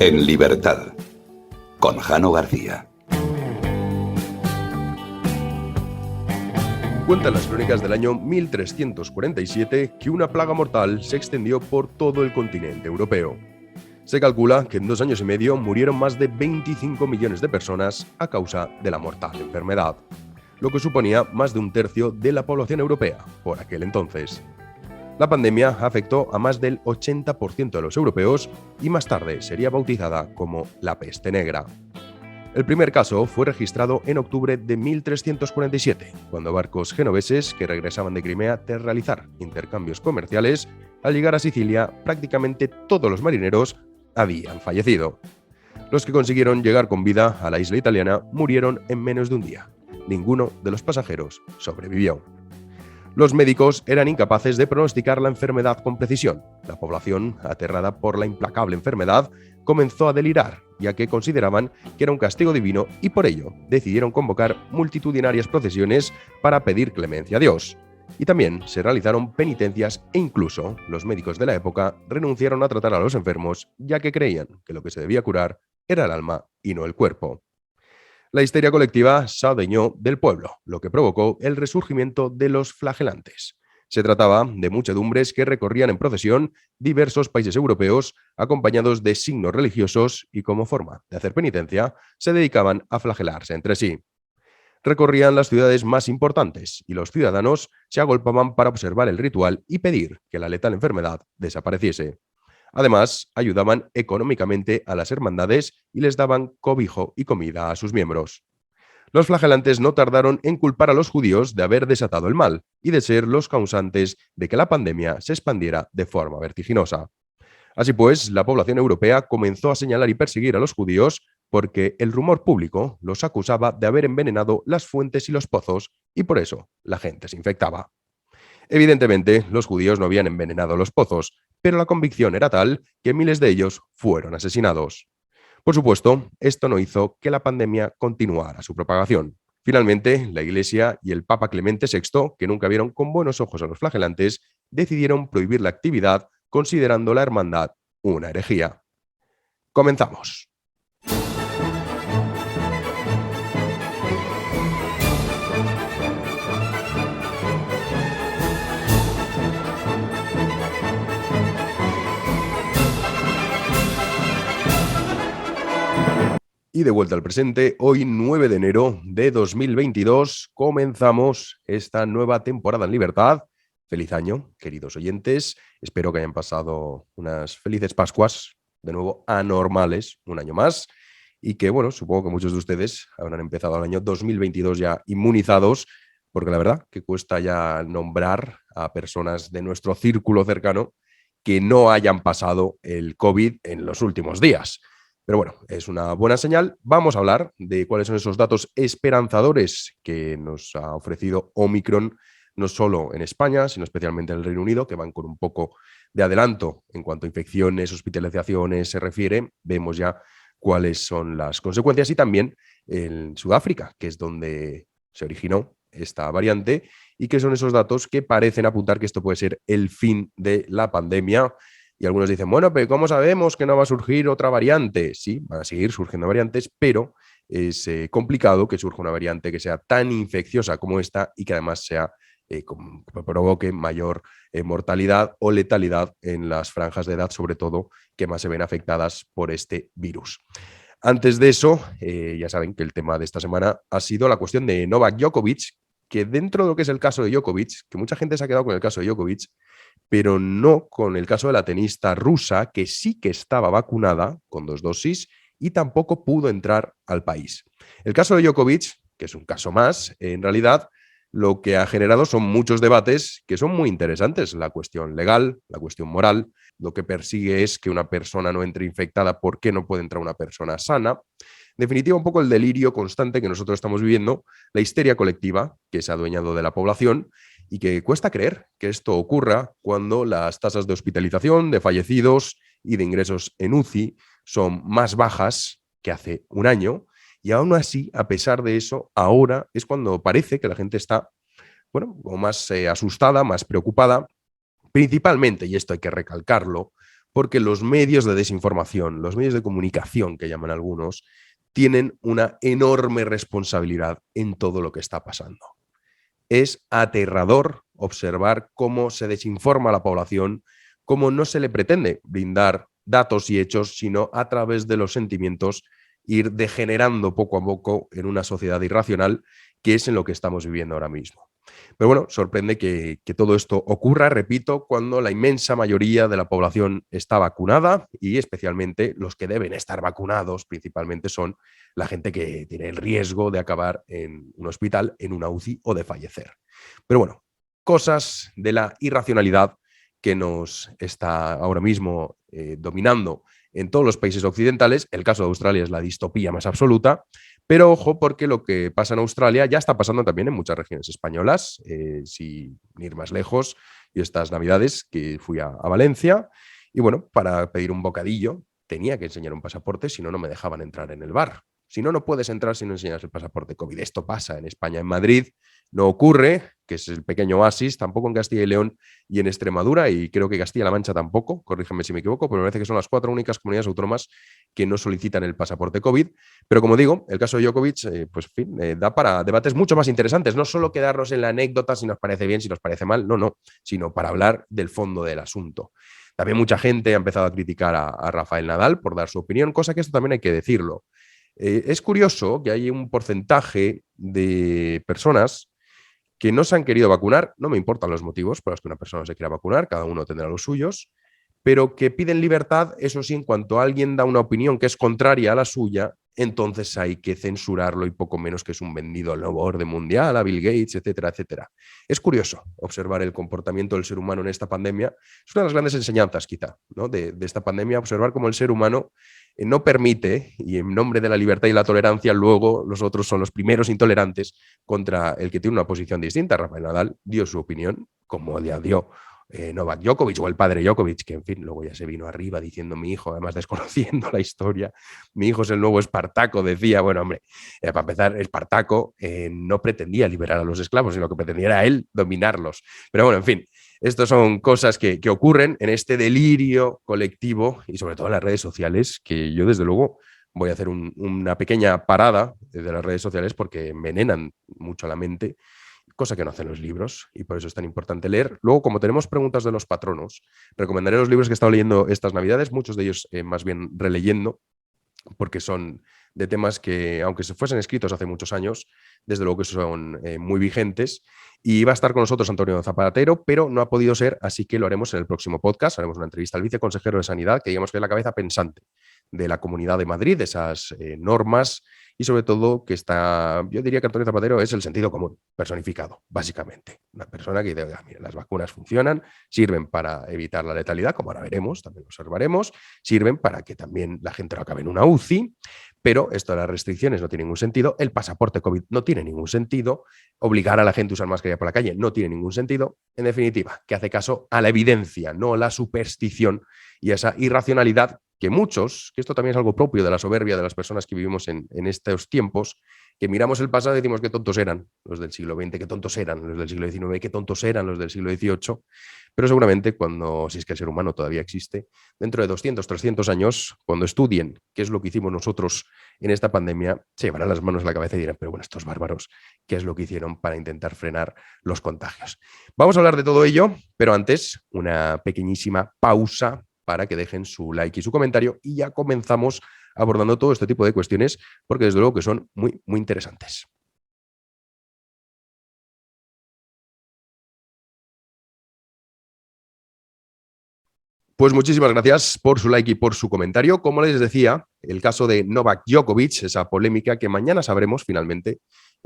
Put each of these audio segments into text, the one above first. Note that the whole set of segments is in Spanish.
En libertad, con Jano García. Cuentan las crónicas del año 1347 que una plaga mortal se extendió por todo el continente europeo. Se calcula que en 2 años y medio murieron más de 25 millones de personas a causa de la mortal enfermedad, lo que suponía más de 1/3 de la población europea por aquel entonces. La pandemia afectó a más del 80% de los europeos y más tarde sería bautizada como la peste negra. El primer caso fue registrado en octubre de 1347, cuando barcos genoveses que regresaban de Crimea tras realizar intercambios comerciales, al llegar a Sicilia, prácticamente todos los marineros habían fallecido. Los que consiguieron llegar con vida a la isla italiana murieron en menos de un día. Ninguno de los pasajeros sobrevivió. Los médicos eran incapaces de pronosticar la enfermedad con precisión. La población, aterrada por la implacable enfermedad, comenzó a delirar, ya que consideraban que era un castigo divino y por ello decidieron convocar multitudinarias procesiones para pedir clemencia a Dios. Y también se realizaron penitencias e incluso los médicos de la época renunciaron a tratar a los enfermos, ya que creían que lo que se debía curar era el alma y no el cuerpo. La histeria colectiva se adueñó del pueblo, lo que provocó el resurgimiento de los flagelantes. Se trataba de muchedumbres que recorrían en procesión diversos países europeos acompañados de signos religiosos y como forma de hacer penitencia se dedicaban a flagelarse entre sí. Recorrían las ciudades más importantes y los ciudadanos se agolpaban para observar el ritual y pedir que la letal enfermedad desapareciese. Además, ayudaban económicamente a las hermandades y les daban cobijo y comida a sus miembros. Los flagelantes no tardaron en culpar a los judíos de haber desatado el mal y de ser los causantes de que la pandemia se expandiera de forma vertiginosa. Así pues, la población europea comenzó a señalar y perseguir a los judíos porque el rumor público los acusaba de haber envenenado las fuentes y los pozos y por eso la gente se infectaba. Evidentemente, los judíos no habían envenenado los pozos, pero la convicción era tal que miles de ellos fueron asesinados. Por supuesto, esto no hizo que la pandemia continuara su propagación. Finalmente, la Iglesia y el Papa Clemente VI, que nunca vieron con buenos ojos a los flagelantes, decidieron prohibir la actividad considerando la hermandad una herejía. Comenzamos. Y de vuelta al presente, hoy 9 de enero de 2022 comenzamos esta nueva temporada en libertad. Feliz año, queridos oyentes. Espero que hayan pasado unas felices Pascuas, de nuevo anormales, un año más. Y que, bueno, supongo que muchos de ustedes habrán empezado el año 2022 ya inmunizados, porque la verdad que cuesta ya nombrar a personas de nuestro círculo cercano que no hayan pasado el COVID en los últimos días. Pero bueno, es una buena señal. Vamos a hablar de cuáles son esos datos esperanzadores que nos ha ofrecido Omicron, no solo en España, sino especialmente en el Reino Unido, que van con un poco de adelanto en cuanto a infecciones, hospitalizaciones se refiere. Vemos ya cuáles son las consecuencias y también en Sudáfrica, que es donde se originó esta variante y que son esos datos que parecen apuntar que esto puede ser el fin de la pandemia. Y algunos dicen, bueno, pero ¿cómo sabemos que no va a surgir otra variante? Sí, van a seguir surgiendo variantes, pero es complicado que surja una variante que sea tan infecciosa como esta y que además sea que provoque mayor mortalidad o letalidad en las franjas de edad, sobre todo, que más se ven afectadas por este virus. Antes de eso, ya saben que el tema de esta semana ha sido la cuestión de Novak Djokovic, que dentro de lo que es el caso de Djokovic, que mucha gente se ha quedado con el caso de Djokovic, pero no con el caso de la tenista rusa, que sí que estaba vacunada con 2 dosis y tampoco pudo entrar al país. El caso de Djokovic, que es un caso más, en realidad lo que ha generado son muchos debates que son muy interesantes. La cuestión legal, la cuestión moral, lo que persigue es que una persona no entre infectada, ¿por qué no puede entrar una persona sana? En definitiva, un poco el delirio constante que nosotros estamos viviendo, la histeria colectiva que se ha adueñado de la población y que cuesta creer que esto ocurra cuando las tasas de hospitalización, de fallecidos y de ingresos en UCI son más bajas que hace un año. Y aún así, a pesar de eso, ahora es cuando parece que la gente está, bueno, como más asustada, más preocupada, principalmente, y esto hay que recalcarlo, porque los medios de desinformación, los medios de comunicación que llaman algunos, tienen una enorme responsabilidad en todo lo que está pasando. Es aterrador observar cómo se desinforma a la población, cómo no se le pretende brindar datos y hechos, sino a través de los sentimientos ir degenerando poco a poco en una sociedad irracional, que es en lo que estamos viviendo ahora mismo. Pero bueno, sorprende que todo esto ocurra, repito, cuando la inmensa mayoría de la población está vacunada y especialmente los que deben estar vacunados principalmente son la gente que tiene el riesgo de acabar en un hospital, en una UCI o de fallecer. Pero bueno, cosas de la irracionalidad que nos está ahora mismo dominando en todos los países occidentales. El caso de Australia es la distopía más absoluta, pero ojo porque lo que pasa en Australia ya está pasando también en muchas regiones españolas, sin ir más lejos. Y estas navidades que fui a Valencia y bueno, para pedir un bocadillo tenía que enseñar un pasaporte, si no, no me dejaban entrar en el bar. Si no, no puedes entrar si no enseñas el pasaporte COVID. Esto pasa en España, en Madrid no ocurre, que es el pequeño oasis, tampoco en Castilla y León y en Extremadura, y creo que Castilla-La Mancha tampoco, corrígeme si me equivoco, pero me parece que son las 4 únicas comunidades autónomas que no solicitan el pasaporte COVID. Pero como digo, el caso de Djokovic, pues en fin, da para debates mucho más interesantes, no solo quedarnos en la anécdota si nos parece bien, si nos parece mal, no, sino para hablar del fondo del asunto. También mucha gente ha empezado a criticar a Rafael Nadal por dar su opinión, cosa que esto también hay que decirlo. Es curioso que hay un porcentaje de personas que no se han querido vacunar, no me importan los motivos por los que una persona no se quiera vacunar, cada uno tendrá los suyos, pero que piden libertad, eso sí, en cuanto alguien da una opinión que es contraria a la suya, entonces hay que censurarlo y poco menos que es un vendido al nuevo orden mundial, a Bill Gates, etcétera, etcétera. Es curioso observar el comportamiento del ser humano en esta pandemia. Es una de las grandes enseñanzas, quizá, ¿no? de esta pandemia, observar cómo el ser humano no permite, y en nombre de la libertad y la tolerancia, luego los otros son los primeros intolerantes contra el que tiene una posición distinta. Rafael Nadal dio su opinión, como ya dio Novak Djokovic o el padre Djokovic, que en fin, luego ya se vino arriba diciendo mi hijo, además desconociendo la historia, mi hijo es el nuevo Espartaco, decía, bueno, hombre, para empezar, Espartaco no pretendía liberar a los esclavos, sino que pretendía era él dominarlos. Pero bueno, en fin, estas son cosas que ocurren en este delirio colectivo y sobre todo en las redes sociales, que yo desde luego voy a hacer una pequeña parada de las redes sociales porque envenenan mucho la mente, cosa que no hacen los libros y por eso es tan importante leer. Luego, como tenemos preguntas de los patronos, recomendaré los libros que he estado leyendo estas navidades, muchos de ellos más bien releyendo, porque son de temas que, aunque se fuesen escritos hace muchos años, desde luego que son muy vigentes. Y va a estar con nosotros Antonio Zapatero, pero no ha podido ser, así que lo haremos en el próximo podcast. Haremos una entrevista al viceconsejero de Sanidad, que digamos que es la cabeza pensante de la Comunidad de Madrid, de esas normas, y sobre todo que está, yo diría que Antonio Zapatero es el sentido común personificado, básicamente. Una persona que dice, mira, las vacunas funcionan, sirven para evitar la letalidad, como ahora veremos, también lo observaremos, sirven para que también la gente no acabe en una UCI, pero esto de las restricciones no tiene ningún sentido, el pasaporte COVID no tiene ningún sentido, obligar a la gente a usar mascarilla por la calle no tiene ningún sentido, en definitiva, que hace caso a la evidencia, no a la superstición y a esa irracionalidad que muchos, que esto también es algo propio de la soberbia de las personas que vivimos en estos tiempos, que miramos el pasado y decimos qué tontos eran los del siglo XX, qué tontos eran los del siglo XIX, qué tontos eran los del siglo XVIII, pero seguramente cuando, si es que el ser humano todavía existe, dentro de 200, 300 años, cuando estudien qué es lo que hicimos nosotros en esta pandemia, se llevarán las manos a la cabeza y dirán, pero bueno, estos bárbaros, ¿qué es lo que hicieron para intentar frenar los contagios? Vamos a hablar de todo ello, pero antes, una pequeñísima pausa para que dejen su like y su comentario y ya comenzamos abordando todo este tipo de cuestiones porque desde luego que son muy, muy interesantes. Pues muchísimas gracias por su like y por su comentario. Como les decía, el caso de Novak Djokovic, esa polémica que mañana sabremos finalmente,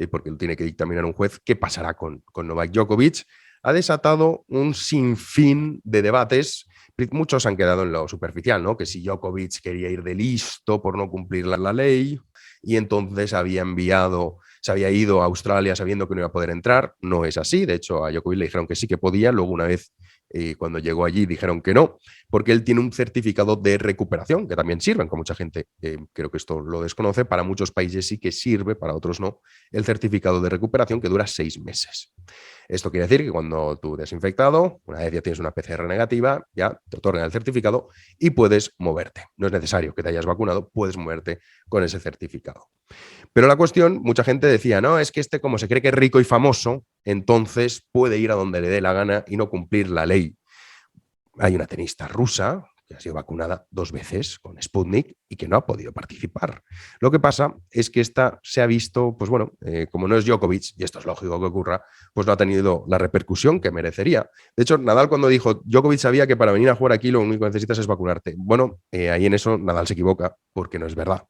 porque lo tiene que dictaminar un juez, qué pasará con Novak Djokovic, ha desatado un sinfín de debates. Muchos han quedado en lo superficial, ¿no? Que si Djokovic quería ir de listo por no cumplir la ley y entonces se había ido a Australia sabiendo que no iba a poder entrar. No es así. De hecho, a Djokovic le dijeron que sí que podía. Luego, una vez y cuando llegó allí dijeron que no, porque él tiene un certificado de recuperación, que también sirve, con mucha gente, creo que esto lo desconoce, para muchos países sí que sirve, para otros no, el certificado de recuperación que dura 6 meses. Esto quiere decir que cuando tú te has infectado, una vez ya tienes una PCR negativa, ya te otorgan el certificado y puedes moverte. No es necesario que te hayas vacunado, puedes moverte con ese certificado. Pero la cuestión, mucha gente decía, no, es que este como se cree que es rico y famoso, entonces puede ir a donde le dé la gana y no cumplir la ley. Hay una tenista rusa que ha sido vacunada 2 veces con Sputnik y que no ha podido participar. Lo que pasa es que esta se ha visto, pues bueno, como no es Djokovic, y esto es lógico que ocurra, pues no ha tenido la repercusión que merecería. De hecho, Nadal cuando dijo, Djokovic sabía que para venir a jugar aquí lo único que necesitas es vacunarte. Bueno, ahí en eso Nadal se equivoca porque no es verdad.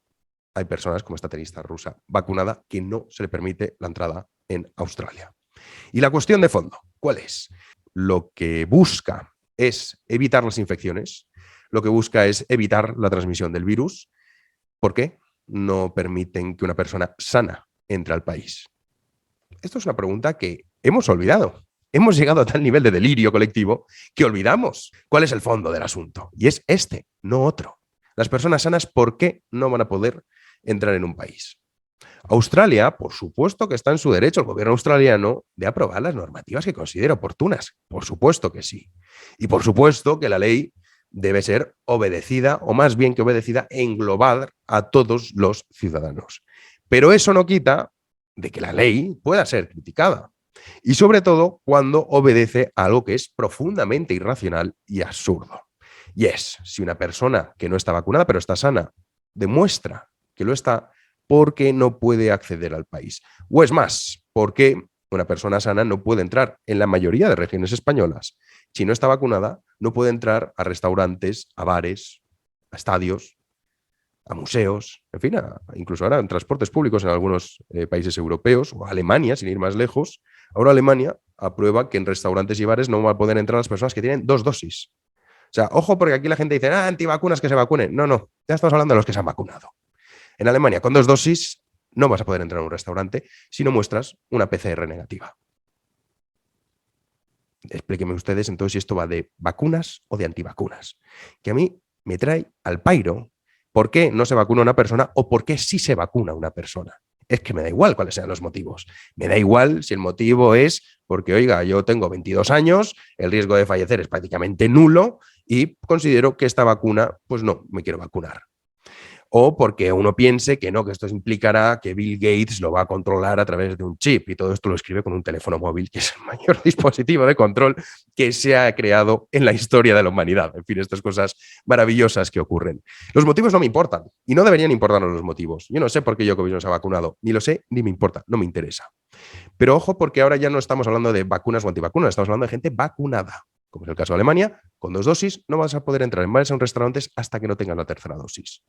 Hay personas como esta tenista rusa vacunada que no se le permite la entrada en Australia. Y la cuestión de fondo, ¿cuál es? Lo que busca es evitar las infecciones, lo que busca es evitar la transmisión del virus. ¿Por qué no permiten que una persona sana entre al país? Esto es una pregunta que hemos olvidado. Hemos llegado a tal nivel de delirio colectivo que olvidamos cuál es el fondo del asunto. Y es este, no otro. Las personas sanas, ¿por qué no van a poder entrar en un país? Australia, por supuesto que está en su derecho, el gobierno australiano, de aprobar las normativas que considere oportunas. Por supuesto que sí. Y por supuesto que la ley debe ser obedecida, o más bien que obedecida e englobar a todos los ciudadanos. Pero eso no quita de que la ley pueda ser criticada. Y sobre todo cuando obedece a algo que es profundamente irracional y absurdo. Y es, si una persona que no está vacunada pero está sana demuestra que lo está, porque no puede acceder al país. O es más, porque una persona sana no puede entrar en la mayoría de regiones españolas. Si no está vacunada, no puede entrar a restaurantes, a bares, a estadios, a museos, en fin, incluso ahora en transportes públicos en algunos países europeos, o Alemania, sin ir más lejos. Ahora Alemania aprueba que en restaurantes y bares no van a poder entrar las personas que tienen 2 dosis. O sea, ojo, porque aquí la gente dice, antivacunas, que se vacunen. No, no, ya estamos hablando de los que se han vacunado. En Alemania, con 2 dosis, no vas a poder entrar a un restaurante si no muestras una PCR negativa. Explíquenme ustedes entonces si esto va de vacunas o de antivacunas. Que a mí me trae al pairo por qué no se vacuna una persona o por qué sí se vacuna una persona. Es que me da igual cuáles sean los motivos. Me da igual si el motivo es porque, oiga, yo tengo 22 años, el riesgo de fallecer es prácticamente nulo y considero que esta vacuna, pues no, me quiero vacunar. O porque uno piense que no, que esto implicará que Bill Gates lo va a controlar a través de un chip y todo esto lo escribe con un teléfono móvil, que es el mayor dispositivo de control que se ha creado en la historia de la humanidad. En fin, estas cosas maravillosas que ocurren. Los motivos no me importan y no deberían importarnos los motivos. Yo no sé por qué Djokovic no se ha vacunado, ni lo sé, ni me importa, no me interesa. Pero ojo, porque ahora ya no estamos hablando de vacunas o antivacunas, estamos hablando de gente vacunada. Como es el caso de Alemania, con 2 dosis no vas a poder entrar en bares o en restaurantes hasta que no tengas la tercera dosis.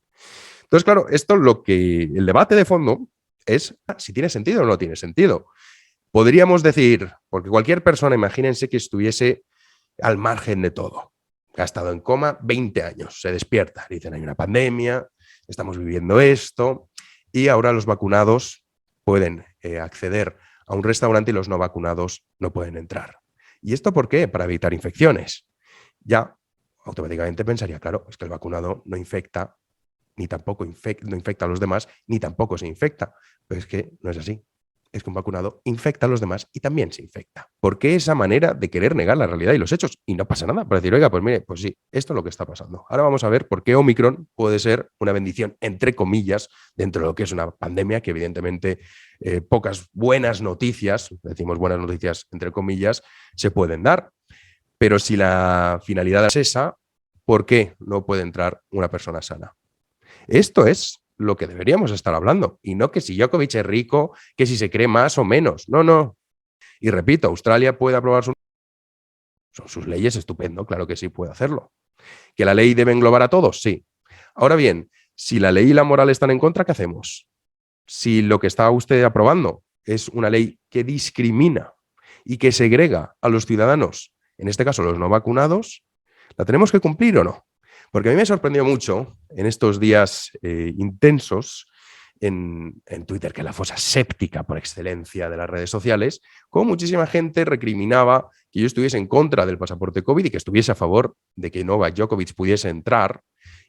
Entonces, claro, esto lo que el debate de fondo es si tiene sentido o no tiene sentido. Podríamos decir, porque cualquier persona, imagínense que estuviese al margen de todo, que ha estado en coma 20 años, se despierta, dicen hay una pandemia, estamos viviendo esto, y ahora los vacunados pueden acceder a un restaurante y los no vacunados no pueden entrar. ¿Y esto por qué? Para evitar infecciones. Ya automáticamente pensaría, claro, es que el vacunado no infecta, ni tampoco no infecta a los demás, ni tampoco se infecta. Pero es que no es así. Es que un vacunado infecta a los demás y también se infecta. ¿Por qué esa manera de querer negar la realidad y los hechos? Y no pasa nada. Para decir, oiga, pues mire, pues sí, esto es lo que está pasando. Ahora vamos a ver por qué Omicron puede ser una bendición, entre comillas, dentro de lo que es una pandemia, que evidentemente pocas buenas noticias, decimos buenas noticias entre comillas, se pueden dar. Pero si la finalidad es esa, ¿por qué no puede entrar una persona sana? Esto es lo que deberíamos estar hablando. Y no que si Djokovic es rico, que si se cree más o menos. No, no. Y repito, Australia puede aprobar son sus leyes, estupendo, claro que sí puede hacerlo. ¿Que la ley debe englobar a todos? Sí. Ahora bien, si la ley y la moral están en contra, ¿qué hacemos? Si lo que está usted aprobando es una ley que discrimina y que segrega a los ciudadanos, en este caso los no vacunados, ¿la tenemos que cumplir o no? Porque a mí me sorprendió mucho en estos días intensos en Twitter, que es la fosa séptica por excelencia de las redes sociales, como muchísima gente recriminaba que yo estuviese en contra del pasaporte COVID y que estuviese a favor de que Novak Djokovic pudiese entrar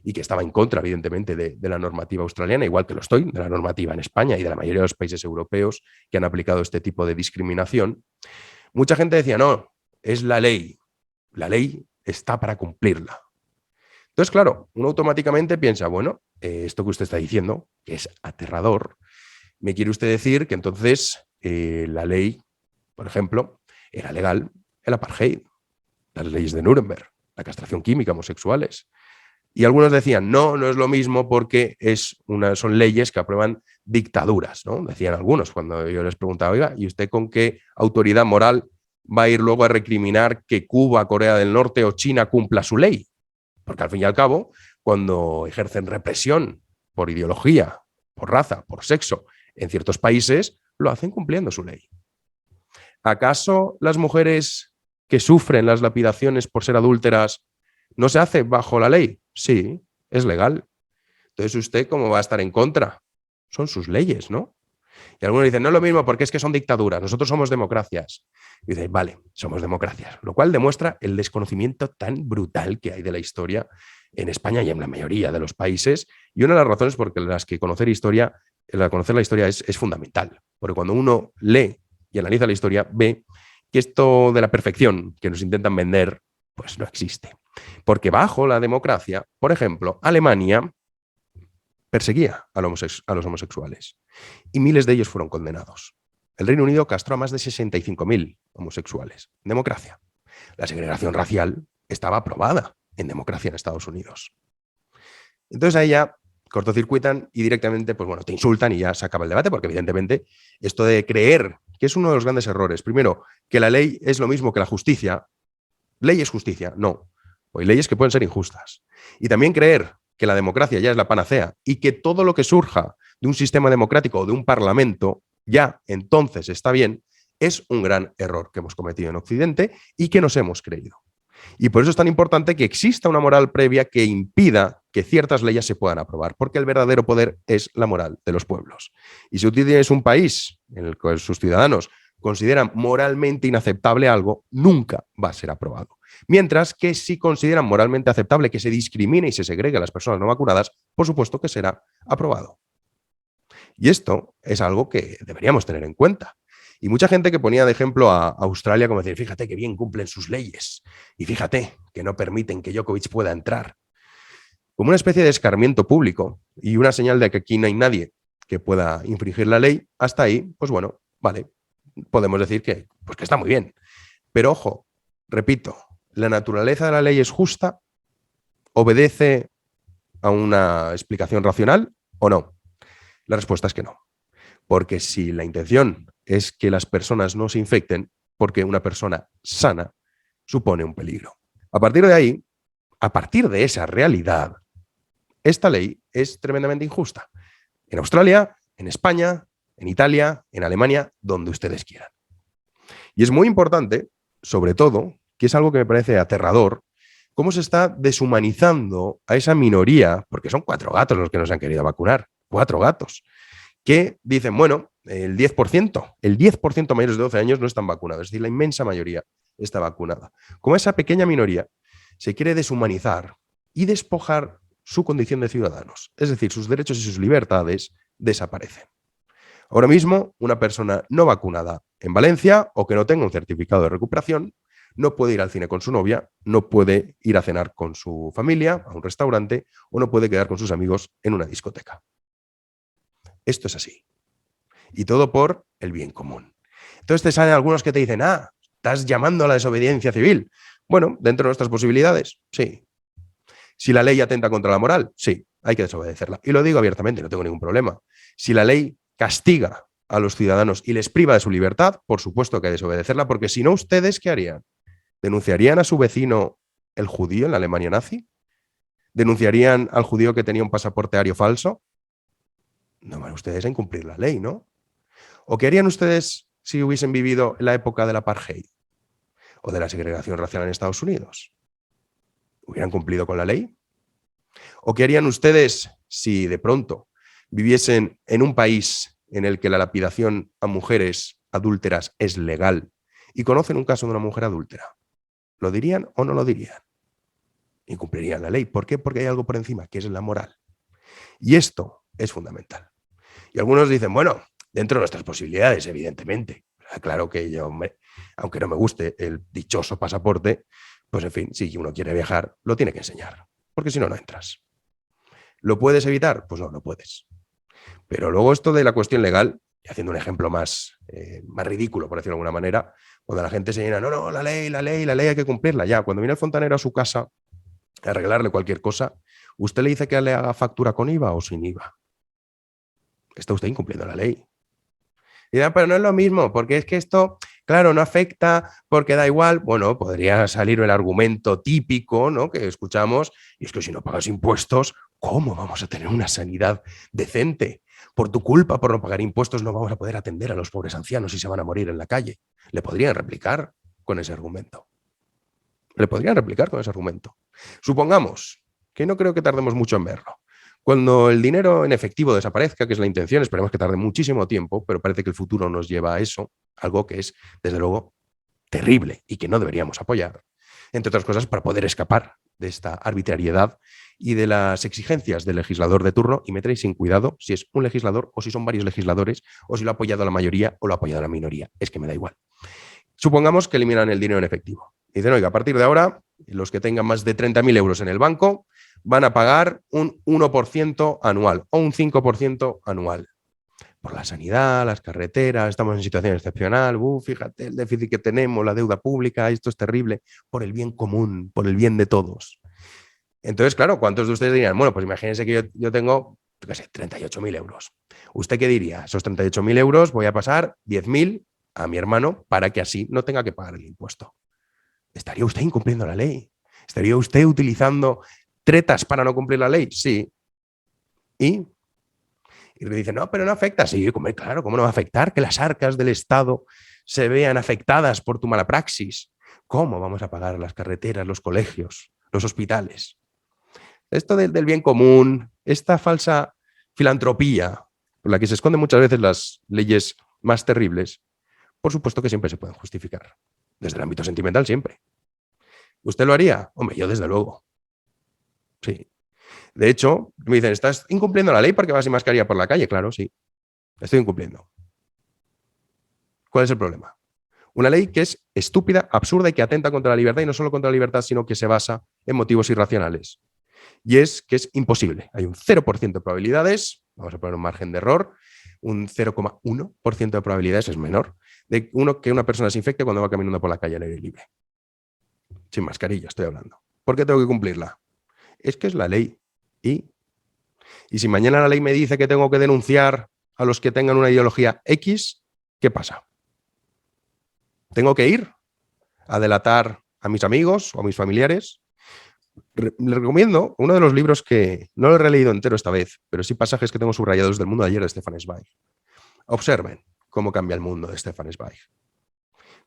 y que estaba en contra, evidentemente, de la normativa australiana, igual que lo estoy, de la normativa en España y de la mayoría de los países europeos que han aplicado este tipo de discriminación, mucha gente decía, no, es la ley está para cumplirla. Entonces, claro, uno automáticamente piensa, bueno, esto que usted está diciendo, que es aterrador, me quiere usted decir que entonces la ley, por ejemplo, era legal el apartheid, las leyes de Nuremberg, la castración química, homosexuales. Y algunos decían, no, no es lo mismo porque son leyes que aprueban dictaduras, ¿no? Decían algunos cuando yo les preguntaba, oiga, ¿y usted con qué autoridad moral va a ir luego a recriminar que Cuba, Corea del Norte o China cumpla su ley? Porque al fin y al cabo, cuando ejercen represión por ideología, por raza, por sexo, en ciertos países, lo hacen cumpliendo su ley. ¿Acaso las mujeres que sufren las lapidaciones por ser adúlteras no se hace bajo la ley? Sí, es legal. Entonces, ¿usted cómo va a estar en contra? Son sus leyes, ¿no? Y algunos dicen, no es lo mismo porque es que son dictaduras, nosotros somos democracias. Y dicen, vale, somos democracias, lo cual demuestra el desconocimiento tan brutal que hay de la historia en España y en la mayoría de los países. Y una de las razones por las que conocer la historia es fundamental, porque cuando uno lee y analiza la historia, ve que esto de la perfección que nos intentan vender, pues no existe. Porque bajo la democracia, por ejemplo, Alemania perseguía a los homosexuales y miles de ellos fueron condenados. El Reino Unido castró a más de 65.000 homosexuales. Democracia. La segregación racial estaba aprobada en democracia en Estados Unidos. Entonces ahí ya cortocircuitan y directamente, pues bueno, te insultan y ya se acaba el debate, porque evidentemente esto de creer, que es uno de los grandes errores, primero, que la ley es lo mismo que la justicia. Ley es justicia, no. Hay leyes que pueden ser injustas. Y también creer que la democracia ya es la panacea y que todo lo que surja de un sistema democrático o de un parlamento ya entonces está bien, es un gran error que hemos cometido en Occidente y que nos hemos creído. Y por eso es tan importante que exista una moral previa que impida que ciertas leyes se puedan aprobar, porque el verdadero poder es la moral de los pueblos. Y si tú tienes un país en el que sus ciudadanos consideran moralmente inaceptable algo, nunca va a ser aprobado. Mientras que si consideran moralmente aceptable que se discrimine y se segregue a las personas no vacunadas, por supuesto que será aprobado. Y esto es algo que deberíamos tener en cuenta. Y mucha gente que ponía de ejemplo a Australia como decir, fíjate que bien cumplen sus leyes y fíjate que no permiten que Djokovic pueda entrar. Como una especie de escarmiento público y una señal de que aquí no hay nadie que pueda infringir la ley, hasta ahí, pues bueno, vale, podemos decir que está muy bien. Pero ojo, repito, ¿la naturaleza de la ley es justa? ¿Obedece a una explicación racional o no? La respuesta es que no. Porque si la intención es que las personas no se infecten, porque una persona sana supone un peligro. A partir de ahí, a partir de esa realidad, esta ley es tremendamente injusta. En Australia, en España, en Italia, en Alemania, donde ustedes quieran. Y es muy importante, sobre todo, que es algo que me parece aterrador, cómo se está deshumanizando a esa minoría, porque son 4 gatos los que nos han querido vacunar, 4 gatos, que dicen, bueno, el 10% mayores de 12 años no están vacunados, es decir, la inmensa mayoría está vacunada. Como esa pequeña minoría se quiere deshumanizar y despojar su condición de ciudadanos, es decir, sus derechos y sus libertades desaparecen. Ahora mismo, una persona no vacunada en Valencia o que no tenga un certificado de recuperación no puede ir al cine con su novia, no puede ir a cenar con su familia a un restaurante o no puede quedar con sus amigos en una discoteca. Esto es así. Y todo por el bien común. Entonces te salen algunos que te dicen, estás llamando a la desobediencia civil. Bueno, dentro de nuestras posibilidades, sí. Si la ley atenta contra la moral, sí, hay que desobedecerla. Y lo digo abiertamente, no tengo ningún problema. Si la ley castiga a los ciudadanos y les priva de su libertad, por supuesto que hay que desobedecerla, porque si no, ¿ustedes qué harían? ¿Denunciarían a su vecino el judío en la Alemania nazi? ¿Denunciarían al judío que tenía un pasaporte ario falso? No van ustedes a incumplir la ley, ¿no? ¿O qué harían ustedes si hubiesen vivido en la época del apartheid o de la segregación racial en Estados Unidos? ¿Hubieran cumplido con la ley? ¿O qué harían ustedes si de pronto viviesen en un país en el que la lapidación a mujeres adúlteras es legal y conocen un caso de una mujer adúltera, ¿lo dirían o no lo dirían? Incumplirían la ley. ¿Por qué? Porque hay algo por encima, que es la moral. Y esto es fundamental. Y algunos dicen, bueno, dentro de nuestras posibilidades, evidentemente. Claro que yo, aunque no me guste el dichoso pasaporte, pues en fin, si uno quiere viajar, lo tiene que enseñar, porque si no, no entras. ¿Lo puedes evitar? Pues no, no puedes. Pero luego esto de la cuestión legal, y haciendo un ejemplo más ridículo, por decirlo de alguna manera, cuando la gente se llena, no, la ley hay que cumplirla. Ya, cuando viene el fontanero a su casa a arreglarle cualquier cosa, ¿usted le dice que le haga factura con IVA o sin IVA? Está usted incumpliendo la ley. Y dirán, pero no es lo mismo, porque es que esto, claro, no afecta porque da igual. Bueno, podría salir el argumento típico, ¿no?, que escuchamos, y es que si no pagas impuestos, ¿cómo vamos a tener una sanidad decente? Por tu culpa, por no pagar impuestos, no vamos a poder atender a los pobres ancianos y se van a morir en la calle. Le podrían replicar con ese argumento. Supongamos, que no creo que tardemos mucho en verlo, cuando el dinero en efectivo desaparezca, que es la intención, esperemos que tarde muchísimo tiempo, pero parece que el futuro nos lleva a eso, algo que es, desde luego, terrible y que no deberíamos apoyar, entre otras cosas, para poder escapar de esta arbitrariedad y de las exigencias del legislador de turno, y me traéis sin cuidado si es un legislador o si son varios legisladores o si lo ha apoyado la mayoría o lo ha apoyado la minoría, es que me da igual. Supongamos que eliminan el dinero en efectivo. Dicen, oiga, a partir de ahora, los que tengan más de 30.000 euros en el banco van a pagar un 1% anual o un 5% anual. Por la sanidad, las carreteras, estamos en situación excepcional, fíjate el déficit que tenemos, la deuda pública, esto es terrible, por el bien común, por el bien de todos. Entonces, claro, ¿cuántos de ustedes dirían? Bueno, pues imagínense que yo tengo, qué sé, 38.000 euros. ¿Usted qué diría? Esos 38.000 euros voy a pasar 10.000 a mi hermano para que así no tenga que pagar el impuesto. ¿Estaría usted incumpliendo la ley? ¿Estaría usted utilizando tretas para no cumplir la ley? Sí. Y le dicen, no, pero no afecta. Sí, claro, ¿cómo no va a afectar que las arcas del Estado se vean afectadas por tu mala praxis? ¿Cómo vamos a pagar las carreteras, los colegios, los hospitales? Esto del bien común, esta falsa filantropía por la que se esconden muchas veces las leyes más terribles, por supuesto que siempre se pueden justificar. Desde el ámbito sentimental siempre. ¿Usted lo haría? Hombre, yo desde luego. Sí. De hecho, me dicen, ¿estás incumpliendo la ley porque vas sin mascarilla por la calle? Claro, sí. Estoy incumpliendo. ¿Cuál es el problema? Una ley que es estúpida, absurda y que atenta contra la libertad, y no solo contra la libertad, sino que se basa en motivos irracionales. Y es que es imposible. Hay un 0% de probabilidades, vamos a poner un margen de error, un 0,1% de probabilidades, es menor, de que una persona se infecte cuando va caminando por la calle al aire libre. Sin mascarilla estoy hablando. ¿Por qué tengo que cumplirla? Es que es la ley. Y si mañana la ley me dice que tengo que denunciar a los que tengan una ideología X, ¿qué pasa? ¿Tengo que ir a delatar a mis amigos o a mis familiares? Le recomiendo uno de los libros que no lo he releído entero esta vez, pero sí pasajes que tengo subrayados del mundo de ayer de Stefan Zweig. Observen cómo cambia el mundo de Stefan Zweig.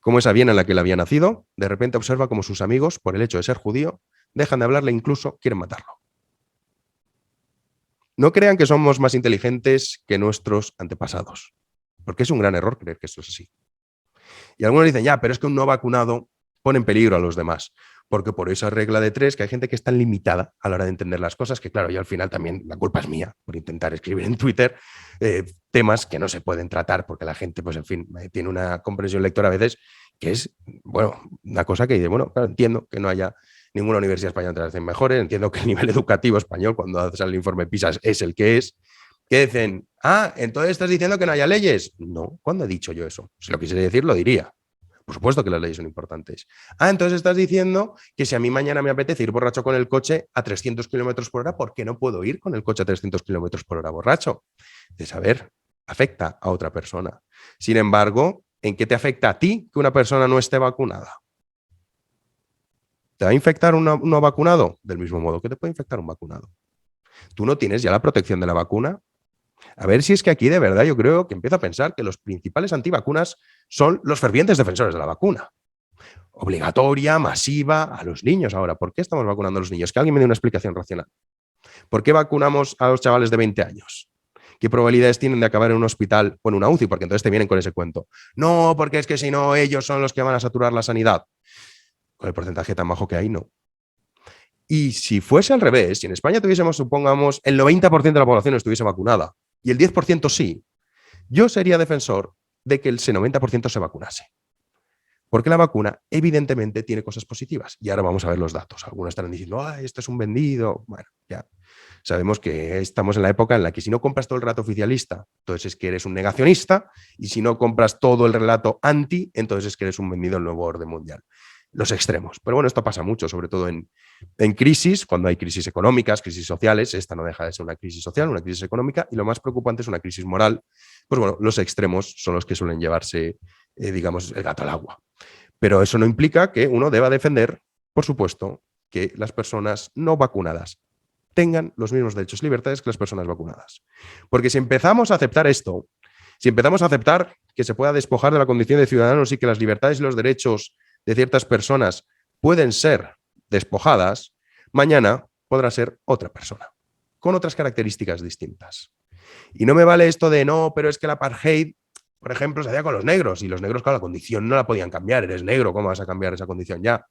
Cómo esa Viena en la que él había nacido, de repente observa cómo sus amigos, por el hecho de ser judío, dejan de hablarle e incluso quieren matarlo. No crean que somos más inteligentes que nuestros antepasados, porque es un gran error creer que esto es así. Y algunos dicen, ya, pero es que un no vacunado pone en peligro a los demás, porque por esa regla de 3, que hay gente que es tan limitada a la hora de entender las cosas, que claro, yo al final también la culpa es mía por intentar escribir en Twitter temas que no se pueden tratar, porque la gente, pues en fin, tiene una comprensión lectora a veces que es, bueno, una cosa que dice, bueno, claro, entiendo que no haya ninguna universidad española entre las mejores, entiendo que el nivel educativo español, cuando sale el informe PISA, es el que es, que dicen, entonces estás diciendo que no haya leyes. No, ¿cuándo he dicho yo eso? Si lo quisiera decir, lo diría. Por supuesto que las leyes son importantes. Entonces estás diciendo que si a mí mañana me apetece ir borracho con el coche a 300 kilómetros por hora, ¿por qué no puedo ir con el coche a 300 kilómetros por hora borracho? De saber, afecta a otra persona. Sin embargo, ¿en qué te afecta a ti que una persona no esté vacunada? ¿Te va a infectar un no vacunado? Del mismo modo que te puede infectar un vacunado. ¿Tú no tienes ya la protección de la vacuna? A ver si es que aquí de verdad yo creo que empiezo a pensar que los principales antivacunas son los fervientes defensores de la vacuna. Obligatoria, masiva, a los niños ahora. ¿Por qué estamos vacunando a los niños? Que alguien me dé una explicación racional. ¿Por qué vacunamos a los chavales de 20 años? ¿Qué probabilidades tienen de acabar en un hospital o en una UCI? Porque entonces te vienen con ese cuento. No, porque es que si no, ellos son los que van a saturar la sanidad. Con el porcentaje tan bajo que hay, no. Y si fuese al revés, si en España tuviésemos, supongamos, el 90% de la población estuviese vacunada y el 10% sí, yo sería defensor de que ese 90% se vacunase. Porque la vacuna evidentemente tiene cosas positivas. Y ahora vamos a ver los datos. Algunos estarán diciendo, esto es un vendido. Bueno, ya sabemos que estamos en la época en la que si no compras todo el relato oficialista, entonces es que eres un negacionista, y si no compras todo el relato anti, entonces es que eres un vendido del nuevo orden mundial. Los extremos. Pero bueno, esto pasa mucho, sobre todo en crisis, cuando hay crisis económicas, crisis sociales. Esta no deja de ser una crisis social, una crisis económica, y lo más preocupante es una crisis moral. Pues bueno, los extremos son los que suelen llevarse, digamos, el gato al agua. Pero eso no implica que uno deba defender, por supuesto, que las personas no vacunadas tengan los mismos derechos y libertades que las personas vacunadas. Porque si empezamos a aceptar esto, si empezamos a aceptar que se pueda despojar de la condición de ciudadanos y que las libertades y los derechos de ciertas personas pueden ser despojadas, mañana podrá ser otra persona, con otras características distintas. Y no me vale esto de no, pero es que el apartheid, por ejemplo, se hacía con los negros, y los negros, claro, la condición no la podían cambiar. Eres negro, ¿cómo vas a cambiar esa condición ya?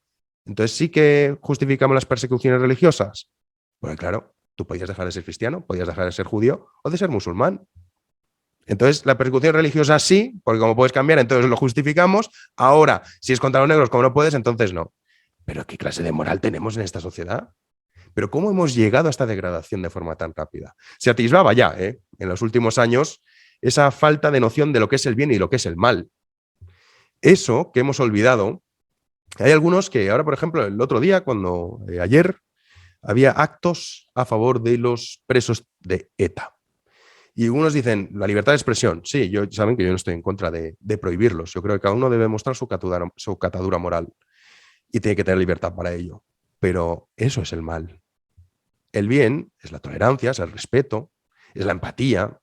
Entonces sí que justificamos las persecuciones religiosas. Pues claro, tú podías dejar de ser cristiano, podías dejar de ser judío o de ser musulmán. Entonces, la persecución religiosa sí, porque como puedes cambiar, entonces lo justificamos. Ahora, si es contra los negros, como no puedes, entonces no. Pero ¿qué clase de moral tenemos en esta sociedad? Pero ¿cómo hemos llegado a esta degradación de forma tan rápida? Se atisbaba ya, en los últimos años, esa falta de noción de lo que es el bien y lo que es el mal. Eso que hemos olvidado, hay algunos que ahora, por ejemplo, el otro día, ayer, había actos a favor de los presos de ETA. Y algunos dicen, la libertad de expresión. Sí, saben que yo no estoy en contra de prohibirlos. Yo creo que cada uno debe mostrar su catadura moral y tiene que tener libertad para ello. Pero eso es el mal. El bien es la tolerancia, es el respeto, es la empatía,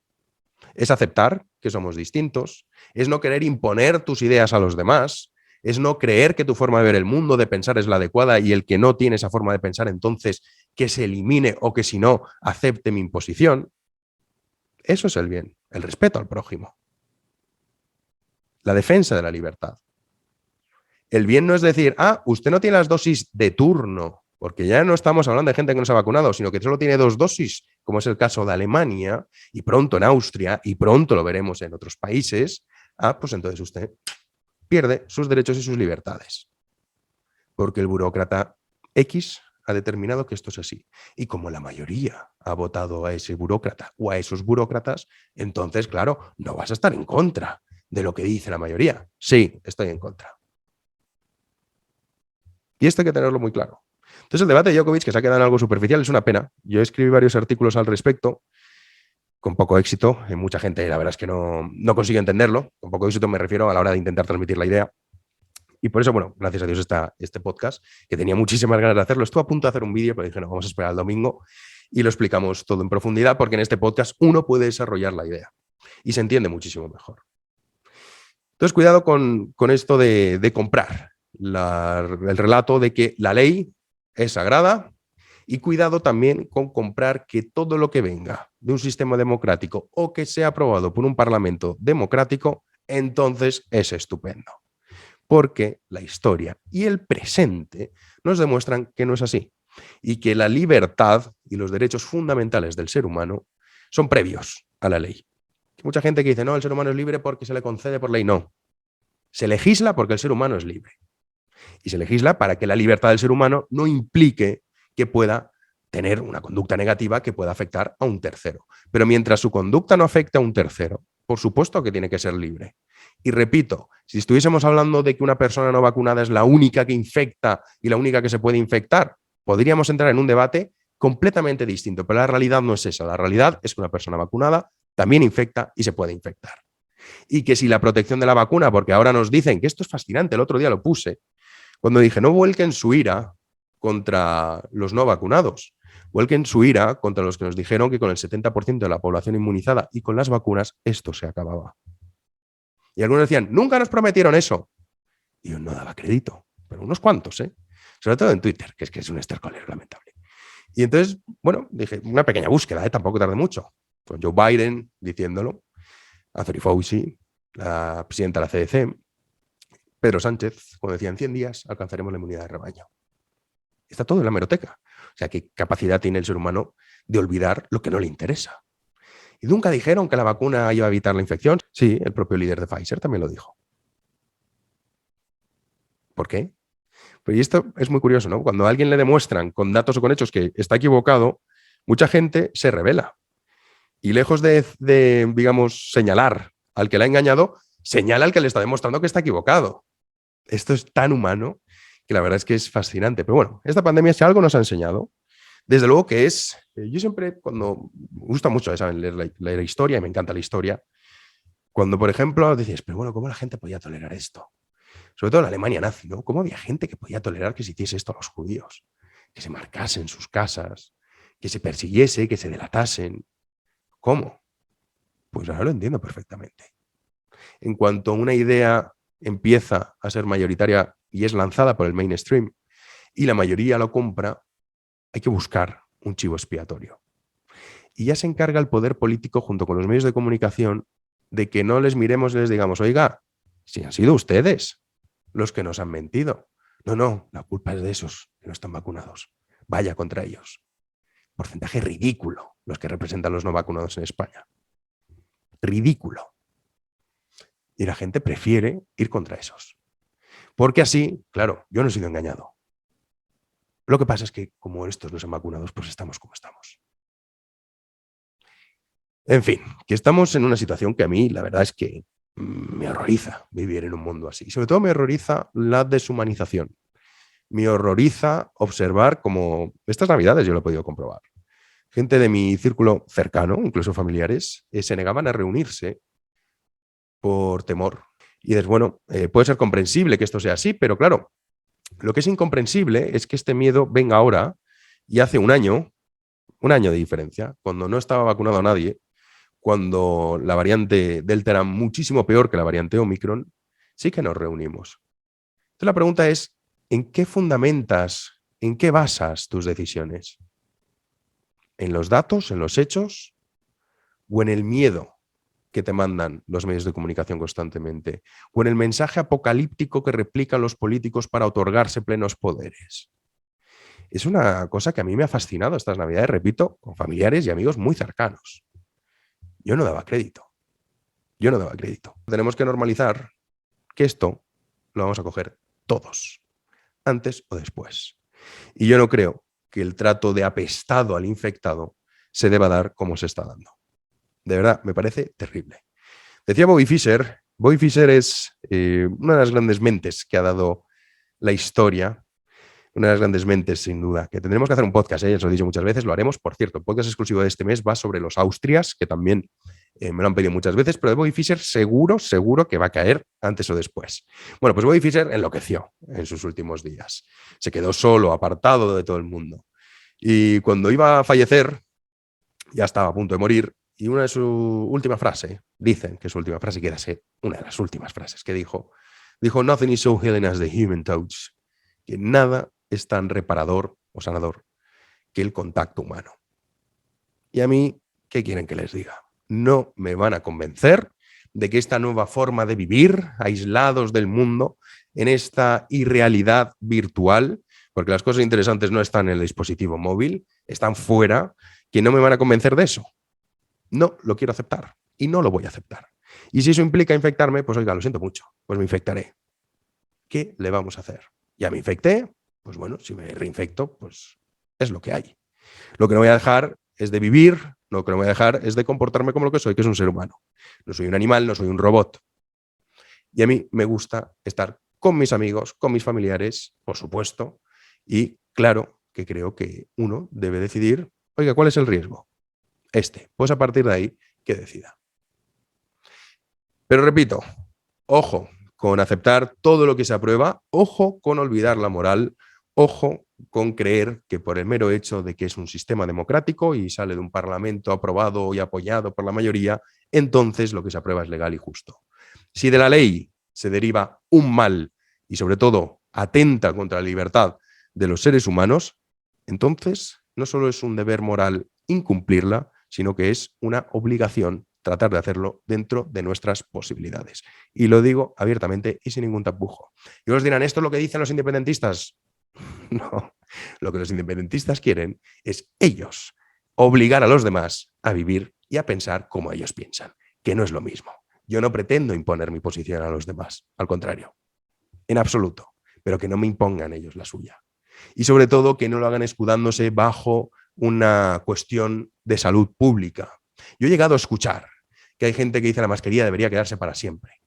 es aceptar que somos distintos, es no querer imponer tus ideas a los demás, es no creer que tu forma de ver el mundo, de pensar, es la adecuada, y el que no tiene esa forma de pensar, entonces que se elimine, o que si no, acepte mi imposición. Eso es el bien, el respeto al prójimo, la defensa de la libertad. El bien no es decir, usted no tiene las dosis de turno, porque ya no estamos hablando de gente que no se ha vacunado, sino que solo tiene 2 dosis, como es el caso de Alemania, y pronto en Austria, y pronto lo veremos en otros países. Pues entonces usted pierde sus derechos y sus libertades. Porque el burócrata X ha determinado que esto es así. Y como la mayoría ha votado a ese burócrata o a esos burócratas, entonces, claro, no vas a estar en contra de lo que dice la mayoría. Sí, estoy en contra. Y esto hay que tenerlo muy claro. Entonces el debate de Djokovic, que se ha quedado en algo superficial, es una pena. Yo escribí varios artículos al respecto, con poco éxito. Mucha gente, la verdad es que no consigue entenderlo. Con poco éxito me refiero a la hora de intentar transmitir la idea. Y por eso, bueno, gracias a Dios está este podcast, que tenía muchísimas ganas de hacerlo. Estuve a punto de hacer un vídeo, pero dije, no, vamos a esperar al domingo y lo explicamos todo en profundidad, porque en este podcast uno puede desarrollar la idea y se entiende muchísimo mejor. Entonces, cuidado con esto de comprar el relato de que la ley es sagrada, y cuidado también con comprar que todo lo que venga de un sistema democrático o que sea aprobado por un parlamento democrático, entonces es estupendo. Porque la historia y el presente nos demuestran que no es así, y que la libertad y los derechos fundamentales del ser humano son previos a la ley. Hay mucha gente que dice, no, el ser humano es libre porque se le concede por ley. No, se legisla porque el ser humano es libre. Y se legisla para que la libertad del ser humano no implique que pueda tener una conducta negativa que pueda afectar a un tercero. Pero mientras su conducta no afecte a un tercero, por supuesto que tiene que ser libre. Y repito, si estuviésemos hablando de que una persona no vacunada es la única que infecta y la única que se puede infectar, podríamos entrar en un debate completamente distinto, pero la realidad no es esa. La realidad es que una persona vacunada también infecta y se puede infectar. Y que si la protección de la vacuna, porque ahora nos dicen que esto es fascinante, el otro día lo puse, cuando dije, no vuelquen su ira contra los no vacunados, vuelquen su ira contra los que nos dijeron que con el 70% de la población inmunizada y con las vacunas esto se acababa. Y algunos decían, nunca nos prometieron eso. Y yo no daba crédito, pero unos cuantos, sobre todo en Twitter, que es un estercolero lamentable. Y entonces, bueno, dije, una pequeña búsqueda, tampoco tardé mucho. con Joe Biden diciéndolo, Anthony Fauci, la presidenta de la CDC, Pedro Sánchez, cuando decía en 100 días alcanzaremos la inmunidad de rebaño. Está todo en la hemeroteca. O sea, ¿qué capacidad tiene el ser humano de olvidar lo que no le interesa? ¿Y nunca dijeron que la vacuna iba a evitar la infección? Sí, el propio líder de Pfizer también lo dijo. ¿Por qué? Pues y esto es muy curioso, ¿no? Cuando a alguien le demuestran con datos o con hechos que está equivocado, mucha gente se revela. Y lejos de, digamos, señalar al que le ha engañado, señala al que le está demostrando que está equivocado. Esto es tan humano que la verdad es que es fascinante. Pero bueno, esta pandemia, si algo nos ha enseñado, desde luego que es, yo siempre cuando, me gusta mucho, ¿saben? Leer historia, y me encanta la historia, cuando por ejemplo dices, pero bueno, ¿cómo la gente podía tolerar esto? Sobre todo en la Alemania nazi, ¿no? ¿Cómo había gente que podía tolerar que se hiciese esto a los judíos? Que se marcasen sus casas, que se persiguiese, que se delatasen. ¿Cómo? Pues ahora lo entiendo perfectamente. En cuanto una idea empieza a ser mayoritaria y es lanzada por el mainstream y la mayoría lo compra, hay que buscar un chivo expiatorio. Y ya se encarga el poder político junto con los medios de comunicación de que no les miremos y les digamos, oiga, si han sido ustedes los que nos han mentido. No, la culpa es de esos que no están vacunados. Vaya contra ellos. Porcentaje ridículo los que representan los no vacunados en España. Ridículo. Y la gente prefiere ir contra esos. Porque así, claro, yo no he sido engañado. Lo que pasa es que como estos no son vacunados, pues estamos como estamos. En fin, que estamos en una situación que a mí la verdad es que me horroriza vivir en un mundo así. Sobre todo me horroriza la deshumanización. Me horroriza observar como estas navidades yo lo he podido comprobar. Gente de mi círculo cercano, incluso familiares, se negaban a reunirse por temor. Y dices, bueno, puede ser comprensible que esto sea así, pero claro, lo que es incomprensible es que este miedo venga ahora y hace un año de diferencia, cuando no estaba vacunado a nadie, cuando la variante Delta era muchísimo peor que la variante Omicron, sí que nos reunimos. Entonces la pregunta es, ¿en qué fundamentas, en qué basas tus decisiones? ¿En los datos, en los hechos o en el miedo que te mandan los medios de comunicación constantemente? ¿O en el mensaje apocalíptico que replican los políticos para otorgarse plenos poderes? Es una cosa que a mí me ha fascinado estas Navidades, repito, con familiares y amigos muy cercanos. Yo no daba crédito. Tenemos que normalizar que esto lo vamos a coger todos, antes o después. Y yo no creo que el trato de apestado al infectado se deba dar como se está dando. De verdad, me parece terrible. Decía Bobby Fischer es una de las grandes mentes que ha dado la historia, una de las grandes mentes sin duda, que tendremos que hacer un podcast, ya os lo he dicho muchas veces, lo haremos. Por cierto, el podcast exclusivo de este mes va sobre los Austrias, que también me lo han pedido muchas veces, pero de Bobby Fischer seguro que va a caer antes o después. Bueno, pues Bobby Fischer enloqueció en sus últimos días. Se quedó solo, apartado de todo el mundo. Y cuando iba a fallecer, ya estaba a punto de morir, y una de sus últimas frases, dicen que su última frase queda ser una de las últimas frases que dijo, nothing is so healing as the human touch, que nada es tan reparador o sanador que el contacto humano. Y a mí, ¿qué quieren que les diga? No me van a convencer de que esta nueva forma de vivir, aislados del mundo, en esta irrealidad virtual, porque las cosas interesantes no están en el dispositivo móvil, están fuera, que no me van a convencer de eso. No lo quiero aceptar y no lo voy a aceptar. Y si eso implica infectarme, pues oiga, lo siento mucho, pues me infectaré. ¿Qué le vamos a hacer? Ya me infecté, pues bueno, si me reinfecto, pues es lo que hay. Lo que no voy a dejar es de vivir, lo que no voy a dejar es de comportarme como lo que soy, que es un ser humano. No soy un animal, no soy un robot. Y a mí me gusta estar con mis amigos, con mis familiares, por supuesto, y claro que creo que uno debe decidir, oiga, ¿cuál es el riesgo? Pues a partir de ahí, que decida. Pero repito, ojo con aceptar todo lo que se aprueba, ojo con olvidar la moral, ojo con creer que por el mero hecho de que es un sistema democrático y sale de un parlamento aprobado y apoyado por la mayoría, entonces lo que se aprueba es legal y justo. Si de la ley se deriva un mal y sobre todo atenta contra la libertad de los seres humanos, entonces no solo es un deber moral incumplirla, sino que es una obligación tratar de hacerlo dentro de nuestras posibilidades. Y lo digo abiertamente y sin ningún tapujo. Y os dirán, ¿esto es lo que dicen los independentistas? No, lo que los independentistas quieren es ellos obligar a los demás a vivir y a pensar como ellos piensan, que no es lo mismo. Yo no pretendo imponer mi posición a los demás, al contrario, en absoluto, pero que no me impongan ellos la suya. Y sobre todo que no lo hagan escudándose bajo una cuestión de salud pública. Yo he llegado a escuchar que hay gente que dice la mascarilla debería quedarse para siempre.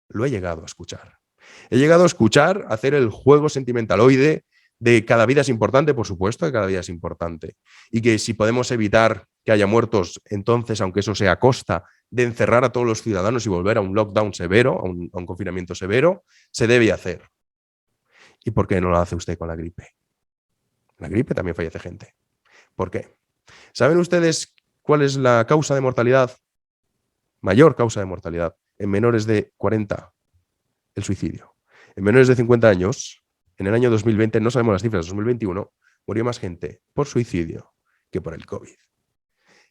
Lo he llegado a escuchar. He llegado a escuchar hacer el juego sentimentaloide de cada vida es importante, por supuesto que cada vida es importante. Y que si podemos evitar que haya muertos, entonces, aunque eso sea a costa de encerrar a todos los ciudadanos y volver a un lockdown severo, a un confinamiento severo, se debe hacer. ¿Y por qué no lo hace usted con la gripe? La gripe también fallece gente. ¿Por qué? ¿Saben ustedes cuál es la causa de mortalidad? Mayor causa de mortalidad en menores de 40, el suicidio. En menores de 50 años, en el año 2020, no sabemos las cifras, 2021, murió más gente por suicidio que por el COVID.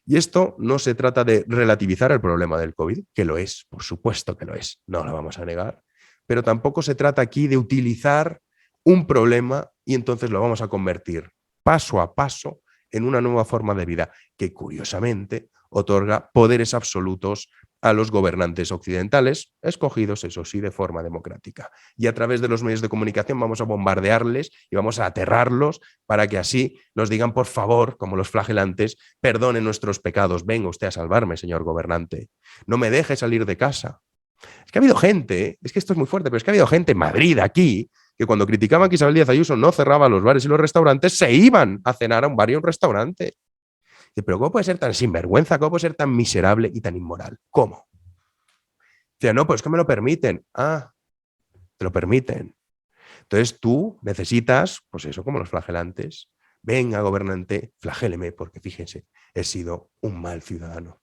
Y esto no se trata de relativizar el problema del COVID, que lo es, por supuesto que lo es, no lo vamos a negar, pero tampoco se trata aquí de utilizar un problema y entonces lo vamos a convertir paso a paso en una nueva forma de vida que curiosamente otorga poderes absolutos a los gobernantes occidentales, escogidos, eso sí, de forma democrática. Y a través de los medios de comunicación vamos a bombardearles y vamos a aterrarlos para que así nos digan, por favor, como los flagelantes, perdone nuestros pecados, venga usted a salvarme, señor gobernante, no me deje salir de casa. Es que ha habido gente, es que esto es muy fuerte, pero es que ha habido gente en Madrid, aquí, que cuando criticaban que Isabel Díaz Ayuso no cerraba los bares y los restaurantes, se iban a cenar a un bar y a un restaurante. Pero ¿cómo puede ser tan sinvergüenza? ¿Cómo puede ser tan miserable y tan inmoral? ¿Cómo? Dice, no, pues que me lo permiten. Ah, te lo permiten. Entonces tú necesitas, pues eso, como los flagelantes, venga, gobernante, flagéleme, porque fíjense, he sido un mal ciudadano.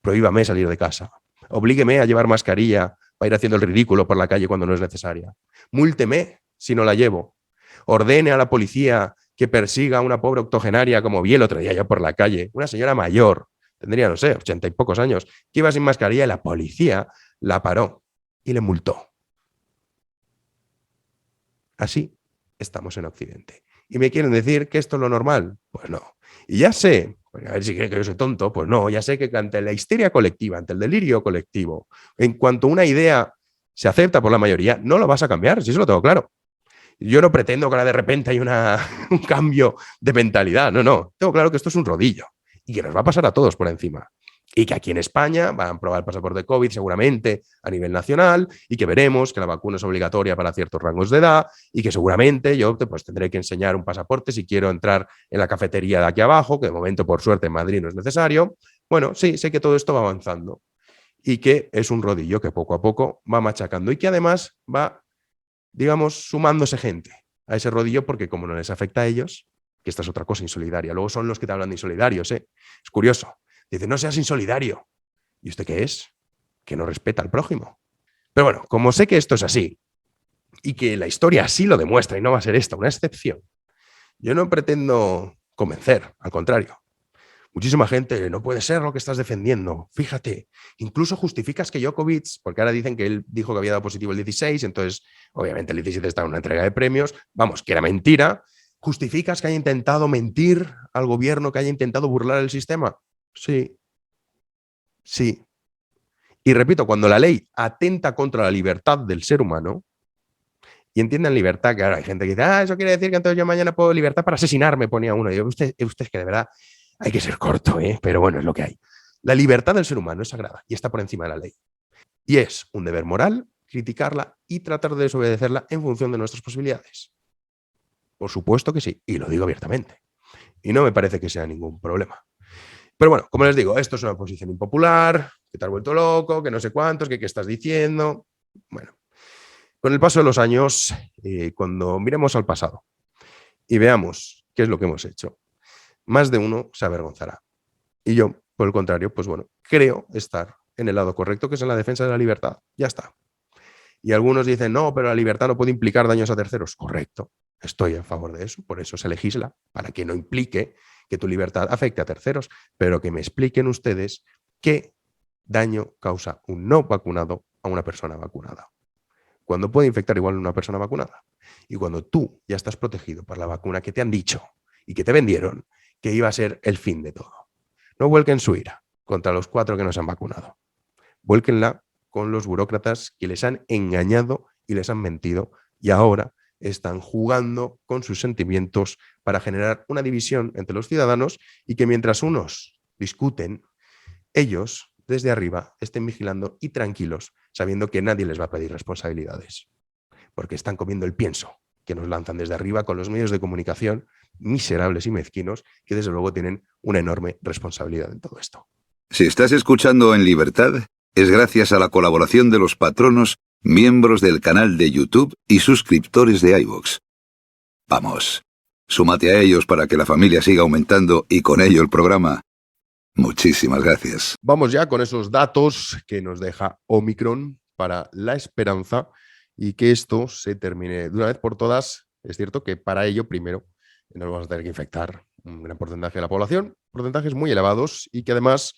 Prohíbame salir de casa. Oblígueme a llevar mascarilla para ir haciendo el ridículo por la calle cuando no es necesaria. Múlteme si no la llevo. Ordene a la policía que persiga a una pobre octogenaria, como vi el otro día yo por la calle, una señora mayor, tendría, no sé, 80 y pocos años, que iba sin mascarilla y la policía la paró y le multó. Así estamos en Occidente. ¿Y me quieren decir que esto es lo normal? Pues no. Y ya sé, a ver si creen que yo soy tonto, pues no, ya sé que ante la histeria colectiva, ante el delirio colectivo, en cuanto una idea se acepta por la mayoría, no lo vas a cambiar, si eso lo tengo claro. Yo no pretendo que ahora de repente hay un cambio de mentalidad, no. Tengo claro que esto es un rodillo y que nos va a pasar a todos por encima. Y que aquí en España van a probar el pasaporte COVID seguramente a nivel nacional y que veremos que la vacuna es obligatoria para ciertos rangos de edad y que seguramente yo pues, tendré que enseñar un pasaporte si quiero entrar en la cafetería de aquí abajo, que de momento por suerte en Madrid no es necesario. Bueno, sí, sé que todo esto va avanzando y que es un rodillo que poco a poco va machacando y que además va, digamos, sumándose gente a ese rodillo porque como no les afecta a ellos, que esta es otra cosa insolidaria. Luego son los que te hablan de insolidarios, ¿eh? Es curioso. Dice, no seas insolidario. ¿Y usted qué es? Que no respeta al prójimo. Pero bueno, como sé que esto es así y que la historia así lo demuestra y no va a ser esta una excepción, yo no pretendo convencer, al contrario. Muchísima gente, no puede ser lo que estás defendiendo. Fíjate, incluso justificas que Djokovic, porque ahora dicen que él dijo que había dado positivo el 16, entonces obviamente el 17 está en una entrega de premios, vamos, que era mentira. ¿Justificas que haya intentado mentir al gobierno, que haya intentado burlar el sistema? Sí. Sí. Y repito, cuando la ley atenta contra la libertad del ser humano, y entiendan libertad, que ahora hay gente que dice, eso quiere decir que entonces yo mañana puedo libertad para asesinarme, ponía uno. Y yo, usted es que de verdad hay que ser corto, pero bueno, es lo que hay. La libertad del ser humano es sagrada y está por encima de la ley. Y es un deber moral criticarla y tratar de desobedecerla en función de nuestras posibilidades. Por supuesto que sí, y lo digo abiertamente. Y no me parece que sea ningún problema. Pero bueno, como les digo, esto es una posición impopular, que te has vuelto loco, que no sé cuántos, que qué estás diciendo. Bueno, con el paso de los años, cuando miremos al pasado y veamos qué es lo que hemos hecho, más de uno se avergonzará. Y yo, por el contrario, pues bueno, creo estar en el lado correcto, que es en la defensa de la libertad. Ya está. Y algunos dicen, no, pero la libertad no puede implicar daños a terceros. Correcto. Estoy a favor de eso, por eso se legisla, para que no implique que tu libertad afecte a terceros, pero que me expliquen ustedes qué daño causa un no vacunado a una persona vacunada. Cuando puede infectar igual a una persona vacunada. Y cuando tú ya estás protegido por la vacuna que te han dicho y que te vendieron que iba a ser el fin de todo. No vuelquen su ira contra los 4 que nos han vacunado. Vuélquenla con los burócratas que les han engañado y les han mentido y ahora están jugando con sus sentimientos para generar una división entre los ciudadanos y que mientras unos discuten, ellos desde arriba estén vigilando y tranquilos, sabiendo que nadie les va a pedir responsabilidades, porque están comiendo el pienso que nos lanzan desde arriba con los medios de comunicación miserables y mezquinos que desde luego tienen una enorme responsabilidad en todo esto. Si estás escuchando en libertad, es gracias a la colaboración de los patronos, miembros del canal de YouTube y suscriptores de iVoox. Vamos, súmate a ellos para que la familia siga aumentando y con ello el programa. Muchísimas gracias. Vamos ya con esos datos que nos deja Omicron para la esperanza y que esto se termine de una vez por todas. Es cierto que para ello primero nos vamos a tener que infectar un gran porcentaje de la población, porcentajes muy elevados y que además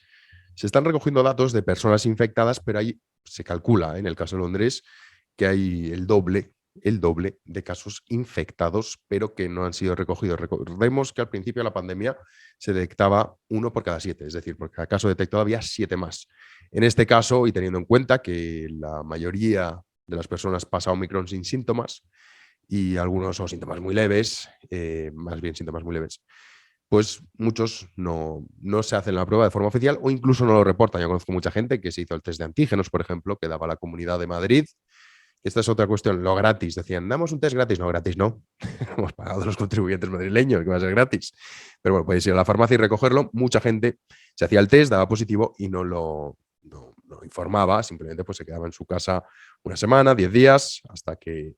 se están recogiendo datos de personas infectadas, pero ahí se calcula, en el caso de Londres, que hay el doble de casos infectados, pero que no han sido recogidos. Recordemos que al principio de la pandemia se detectaba 1 por cada 7, es decir, por cada caso detectado había 7 más. En este caso, y teniendo en cuenta que la mayoría de las personas pasa Omicron sin síntomas y algunos son síntomas muy leves, más bien síntomas muy leves, pues muchos no se hacen la prueba de forma oficial o incluso no lo reportan. Yo conozco mucha gente que se hizo el test de antígenos, por ejemplo, que daba la Comunidad de Madrid. Esta es otra cuestión, lo gratis. Decían, damos un test gratis. No, gratis no. Hemos pagado los contribuyentes madrileños, que va a ser gratis. Pero bueno, podéis ir a la farmacia y recogerlo. Mucha gente se hacía el test, daba positivo y no lo informaba. Simplemente pues se quedaba en su casa una semana, 10 días, hasta que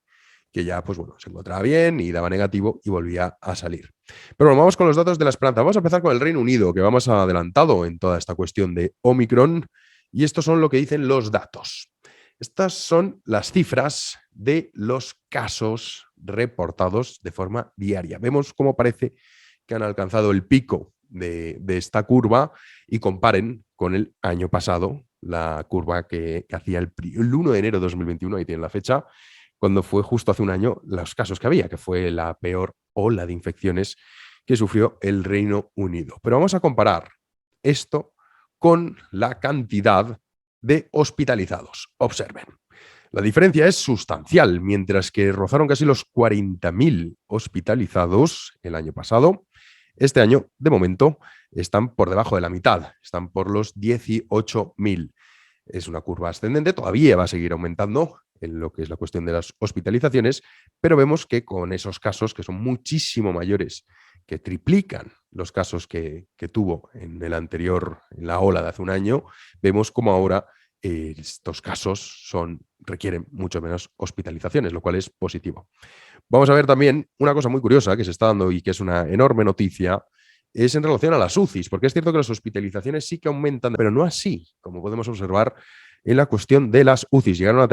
ya pues bueno, se encontraba bien y daba negativo y volvía a salir. Pero bueno, vamos con los datos de la esperanza. Vamos a empezar con el Reino Unido, que va más adelantado en toda esta cuestión de Omicron. Y estos son lo que dicen los datos. Estas son las cifras de los casos reportados de forma diaria. Vemos cómo parece que han alcanzado el pico de esta curva y comparen con el año pasado, la curva que hacía el 1 de enero de 2021, ahí tienen la fecha, cuando fue justo hace un año los casos que había, que fue la peor ola de infecciones que sufrió el Reino Unido. Pero vamos a comparar esto con la cantidad de hospitalizados. Observen. La diferencia es sustancial. Mientras que rozaron casi los 40.000 hospitalizados el año pasado, este año, de momento, están por debajo de la mitad. Están por los 18.000. Es una curva ascendente, todavía va a seguir aumentando en lo que es la cuestión de las hospitalizaciones, pero vemos que con esos casos, que son muchísimo mayores, que triplican los casos que tuvo en en la ola de hace un año, vemos como ahora estos casos requieren mucho menos hospitalizaciones, lo cual es positivo. Vamos a ver también una cosa muy curiosa que se está dando y que es una enorme noticia, es en relación a las UCIs, porque es cierto que las hospitalizaciones sí que aumentan, pero no así, como podemos observar en la cuestión de las UCIs. Llegaron a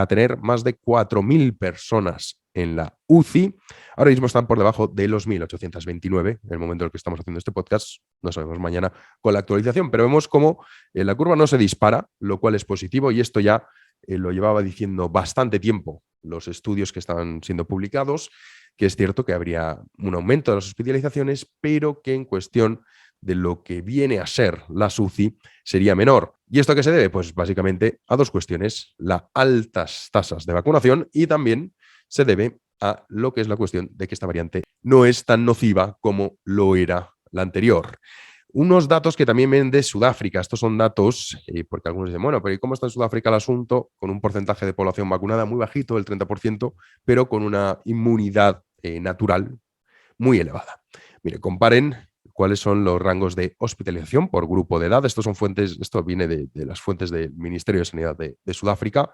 tener más de 4.000 personas en la UCI. Ahora mismo están por debajo de los 1.829, en el momento en el que estamos haciendo este podcast. No sabemos mañana con la actualización, pero vemos cómo la curva no se dispara, lo cual es positivo y esto ya lo llevaba diciendo bastante tiempo los estudios que estaban siendo publicados, que es cierto que habría un aumento de las hospitalizaciones, pero que en cuestión de lo que viene a ser la UCI sería menor. ¿Y esto a qué se debe? Pues básicamente a dos cuestiones, las altas tasas de vacunación y también se debe a lo que es la cuestión de que esta variante no es tan nociva como lo era la anterior. Unos datos que también vienen de Sudáfrica. Estos son datos, porque algunos dicen, bueno, pero ¿y cómo está en Sudáfrica el asunto? Con un porcentaje de población vacunada muy bajito, del 30%, pero con una inmunidad natural muy elevada. Mire, comparen cuáles son los rangos de hospitalización por grupo de edad. Esto viene de las fuentes del Ministerio de Sanidad de Sudáfrica.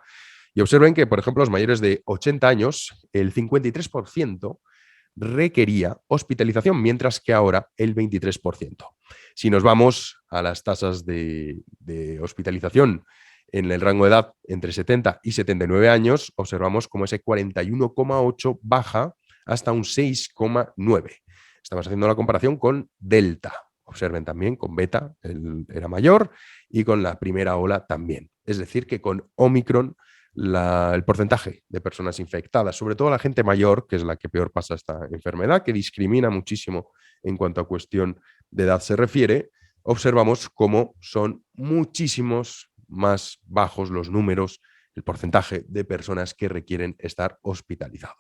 Y observen que, por ejemplo, los mayores de 80 años, el 53% requería hospitalización, mientras que ahora el 23%. Si nos vamos a las tasas de hospitalización en el rango de edad entre 70 y 79 años, observamos como ese 41,8 baja hasta un 6,9. Estamos haciendo la comparación con Delta. Observen también, con Beta era mayor y con la primera ola también. Es decir, que con Omicron el porcentaje de personas infectadas, sobre todo la gente mayor, que es la que peor pasa esta enfermedad, que discrimina muchísimo en cuanto a cuestión de edad se refiere, observamos cómo son muchísimos más bajos los números, el porcentaje de personas que requieren estar hospitalizados.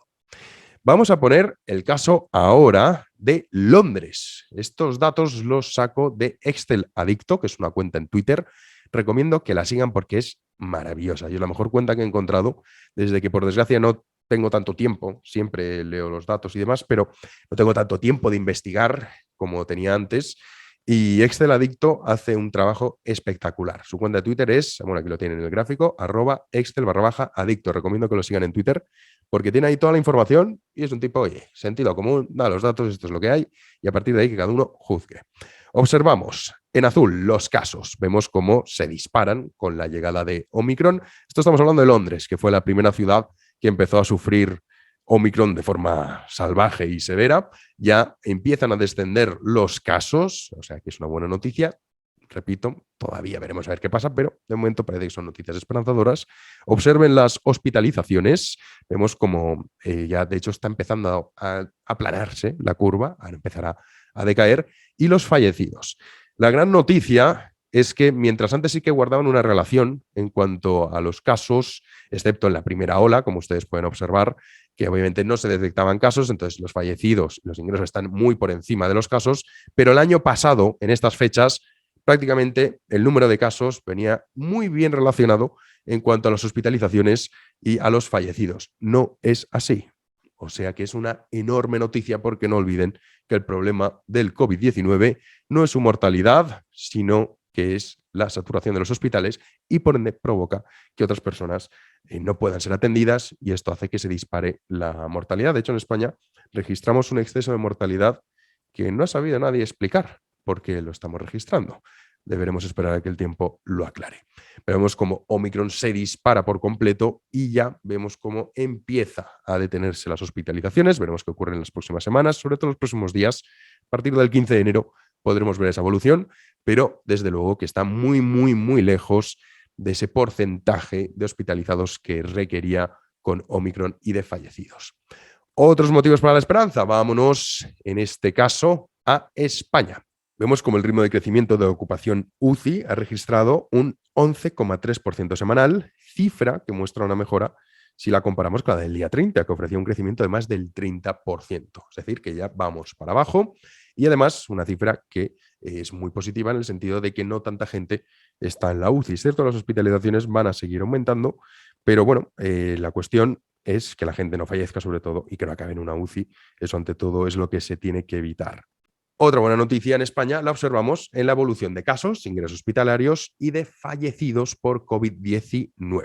Vamos a poner el caso ahora de Londres. Estos datos los saco de Excel Adicto, que es una cuenta en Twitter. Recomiendo que la sigan porque es maravillosa y es la mejor cuenta que he encontrado desde que, por desgracia, no tengo tanto tiempo. Siempre leo los datos y demás, pero no tengo tanto tiempo de investigar como tenía antes. Y Excel Adicto hace un trabajo espectacular. Su cuenta de Twitter es, bueno, aquí lo tienen en el gráfico, @Excel_adicto. Recomiendo que lo sigan en Twitter porque tiene ahí toda la información y es un tipo, oye, sentido común, da los datos, esto es lo que hay, y a partir de ahí que cada uno juzgue. Observamos en azul los casos, vemos cómo se disparan con la llegada de Omicron. Esto estamos hablando de Londres, que fue la primera ciudad que empezó a sufrir Omicron de forma salvaje y severa. Ya empiezan a descender los casos, o sea que es una buena noticia. Repito, todavía veremos a ver qué pasa, pero de momento parece que son noticias esperanzadoras. Observen las hospitalizaciones. Vemos como ya de hecho está empezando a aplanarse la curva, a empezar a decaer. Y los fallecidos. La gran noticia es que mientras antes sí que guardaban una relación en cuanto a los casos, excepto en la primera ola, como ustedes pueden observar, que obviamente no se detectaban casos, entonces los fallecidos, los ingresos están muy por encima de los casos, pero el año pasado, en estas fechas, prácticamente el número de casos venía muy bien relacionado en cuanto a las hospitalizaciones y a los fallecidos. No es así. O sea que es una enorme noticia porque no olviden que el problema del COVID-19 no es su mortalidad, sino que es la saturación de los hospitales y por ende provoca que otras personas no puedan ser atendidas y esto hace que se dispare la mortalidad. De hecho, en España registramos un exceso de mortalidad que no ha sabido nadie explicar porque lo estamos registrando. Deberemos esperar a que el tiempo lo aclare. Vemos cómo Omicron se dispara por completo y ya vemos cómo empieza a detenerse las hospitalizaciones. Veremos qué ocurre en las próximas semanas, sobre todo en los próximos días. A partir del 15 de enero podremos ver esa evolución, pero desde luego que está muy, muy, muy lejos de ese porcentaje de hospitalizados que requería con Omicron y de fallecidos. Otros motivos para la esperanza. Vámonos, en este caso, a España. Vemos como el ritmo de crecimiento de ocupación UCI ha registrado un 11,3% semanal, cifra que muestra una mejora si la comparamos con la del día 30, que ofrecía un crecimiento de más del 30%. Es decir, que ya vamos para abajo y además una cifra que es muy positiva en el sentido de que no tanta gente está en la UCI. Es cierto, las hospitalizaciones van a seguir aumentando, pero bueno, la cuestión es que la gente no fallezca sobre todo y que no acabe en una UCI. Eso ante todo es lo que se tiene que evitar. Otra buena noticia en España la observamos en la evolución de casos, ingresos hospitalarios y de fallecidos por COVID-19.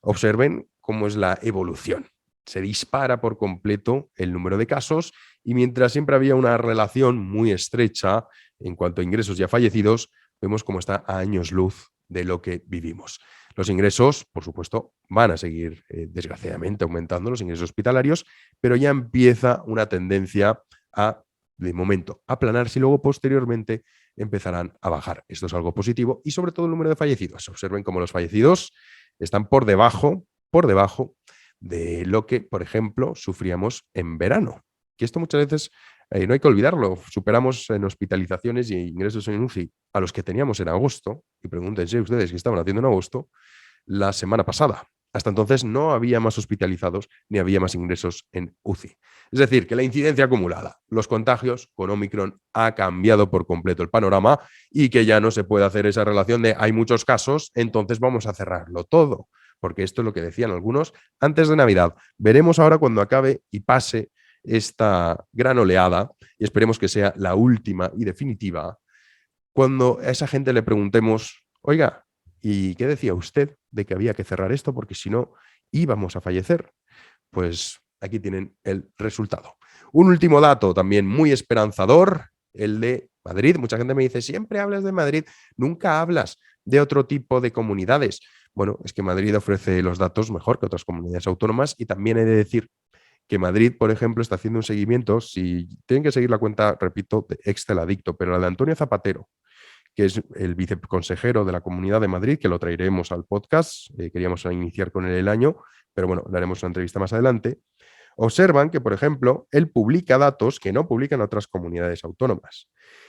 Observen cómo es la evolución. Se dispara por completo el número de casos y mientras siempre había una relación muy estrecha en cuanto a ingresos y a fallecidos, vemos cómo está a años luz de lo que vivimos. Los ingresos, por supuesto, van a seguir desgraciadamente aumentando los ingresos hospitalarios, pero ya empieza una tendencia a de momento aplanarse y luego posteriormente empezarán a bajar. Esto es algo positivo y sobre todo el número de fallecidos. Observen cómo los fallecidos están por debajo de lo que, por ejemplo, sufríamos en verano. Que esto muchas veces no hay que olvidarlo. Superamos en hospitalizaciones y ingresos en UCI a los que teníamos en agosto, y pregúntense ustedes qué estaban haciendo en agosto, la semana pasada. Hasta entonces no había más hospitalizados ni había más ingresos en UCI. Es decir, que la incidencia acumulada, los contagios con Omicron ha cambiado por completo el panorama y que ya no se puede hacer esa relación de hay muchos casos, entonces vamos a cerrarlo todo. Porque esto es lo que decían algunos antes de Navidad. Veremos ahora cuando acabe y pase esta gran oleada, y esperemos que sea la última y definitiva, cuando a esa gente le preguntemos, oiga, ¿y qué decía usted de que había que cerrar esto? Porque si no, íbamos a fallecer. Pues aquí tienen el resultado. Un último dato también muy esperanzador, el de Madrid. Mucha gente me dice, siempre hablas de Madrid, nunca hablas de otro tipo de comunidades. Bueno, es que Madrid ofrece los datos mejor que otras comunidades autónomas y también he de decir que Madrid, por ejemplo, está haciendo un seguimiento, si tienen que seguir la cuenta, repito, de Excel Adicto, pero la de Antonio Zapatero, que es el viceconsejero de la Comunidad de Madrid, que lo traeremos al podcast, queríamos iniciar con él el año, pero bueno, le haremos una entrevista más adelante, observan que, por ejemplo, él publica datos que no publican otras comunidades autónomas.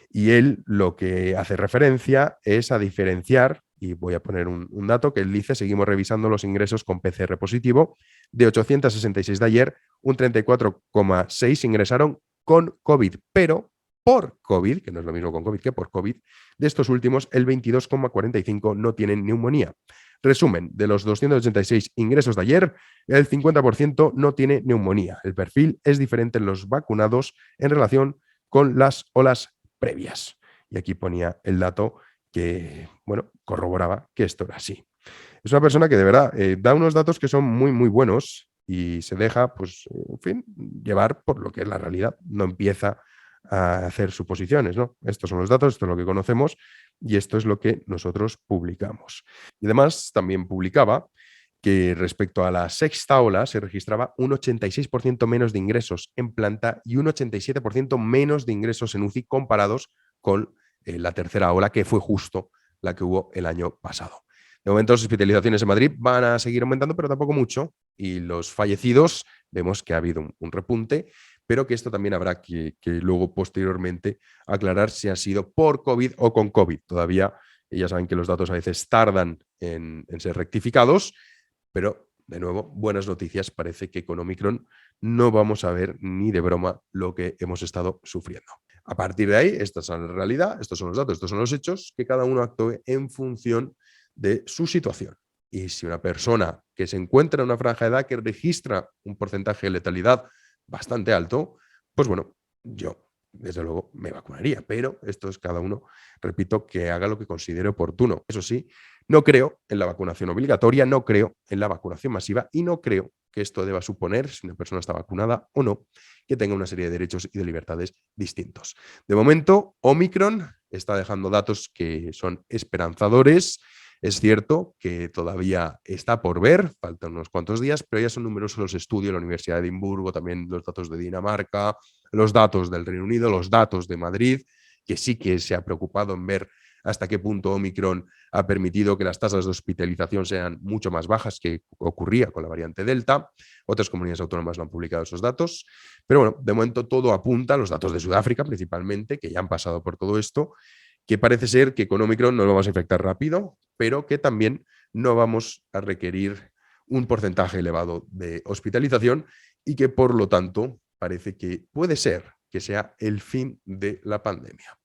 Y él lo que hace referencia es a diferenciar, y voy a poner un dato que él dice, seguimos revisando los ingresos con PCR positivo, de 866 de ayer, un 34,6 ingresaron con COVID, pero por COVID, que no es lo mismo con COVID que por COVID, de estos últimos, el 22,45 no tienen neumonía. Resumen, de los 286 ingresos de ayer, el 50% no tiene neumonía. El perfil es diferente en los vacunados en relación con las olas previas. Y aquí ponía el dato que, bueno, corroboraba que esto era así. Es una persona que de verdad da unos datos que son muy, muy buenos y se deja, pues, en fin, llevar por lo que es la realidad. No empieza a hacer suposiciones, ¿no? Estos son los datos, esto es lo que conocemos y esto es lo que nosotros publicamos. Y además también publicaba que respecto a la sexta ola se registraba un 86% menos de ingresos en planta y un 87% menos de ingresos en UCI comparados con la tercera ola, que fue justo la que hubo el año pasado. De momento, las hospitalizaciones en Madrid van a seguir aumentando, pero tampoco mucho. Y los fallecidos, vemos que ha habido un repunte, pero que esto también habrá que luego posteriormente aclarar si ha sido por COVID o con COVID. Todavía ya saben que los datos a veces tardan en ser rectificados, pero de nuevo, buenas noticias. Parece que con Omicron no vamos a ver ni de broma lo que hemos estado sufriendo. A partir de ahí, esta es la realidad, estos son los datos, estos son los hechos, que cada uno actúe en función de su situación. Y si una persona que se encuentra en una franja de edad que registra un porcentaje de letalidad bastante alto, pues bueno, yo desde luego me vacunaría, pero esto es cada uno, repito, que haga lo que considere oportuno. Eso sí, no creo en la vacunación obligatoria, no creo en la vacunación masiva y no creo que esto deba suponer, si una persona está vacunada o no, que tenga una serie de derechos y de libertades distintos. De momento, Omicron está dejando datos que son esperanzadores. Es cierto que todavía está por ver, faltan unos cuantos días, pero ya son numerosos los estudios de la Universidad de Edimburgo, también los datos de Dinamarca, los datos del Reino Unido, los datos de Madrid, que sí que se ha preocupado en ver hasta qué punto Omicron ha permitido que las tasas de hospitalización sean mucho más bajas que ocurría con la variante Delta. Otras comunidades autónomas no han publicado esos datos. Pero bueno, de momento todo apunta, los datos de Sudáfrica principalmente, que ya han pasado por todo esto, que parece ser que con Omicron no lo vamos a infectar rápido, pero que también no vamos a requerir un porcentaje elevado de hospitalización y que por lo tanto parece que puede ser que sea el fin de la pandemia.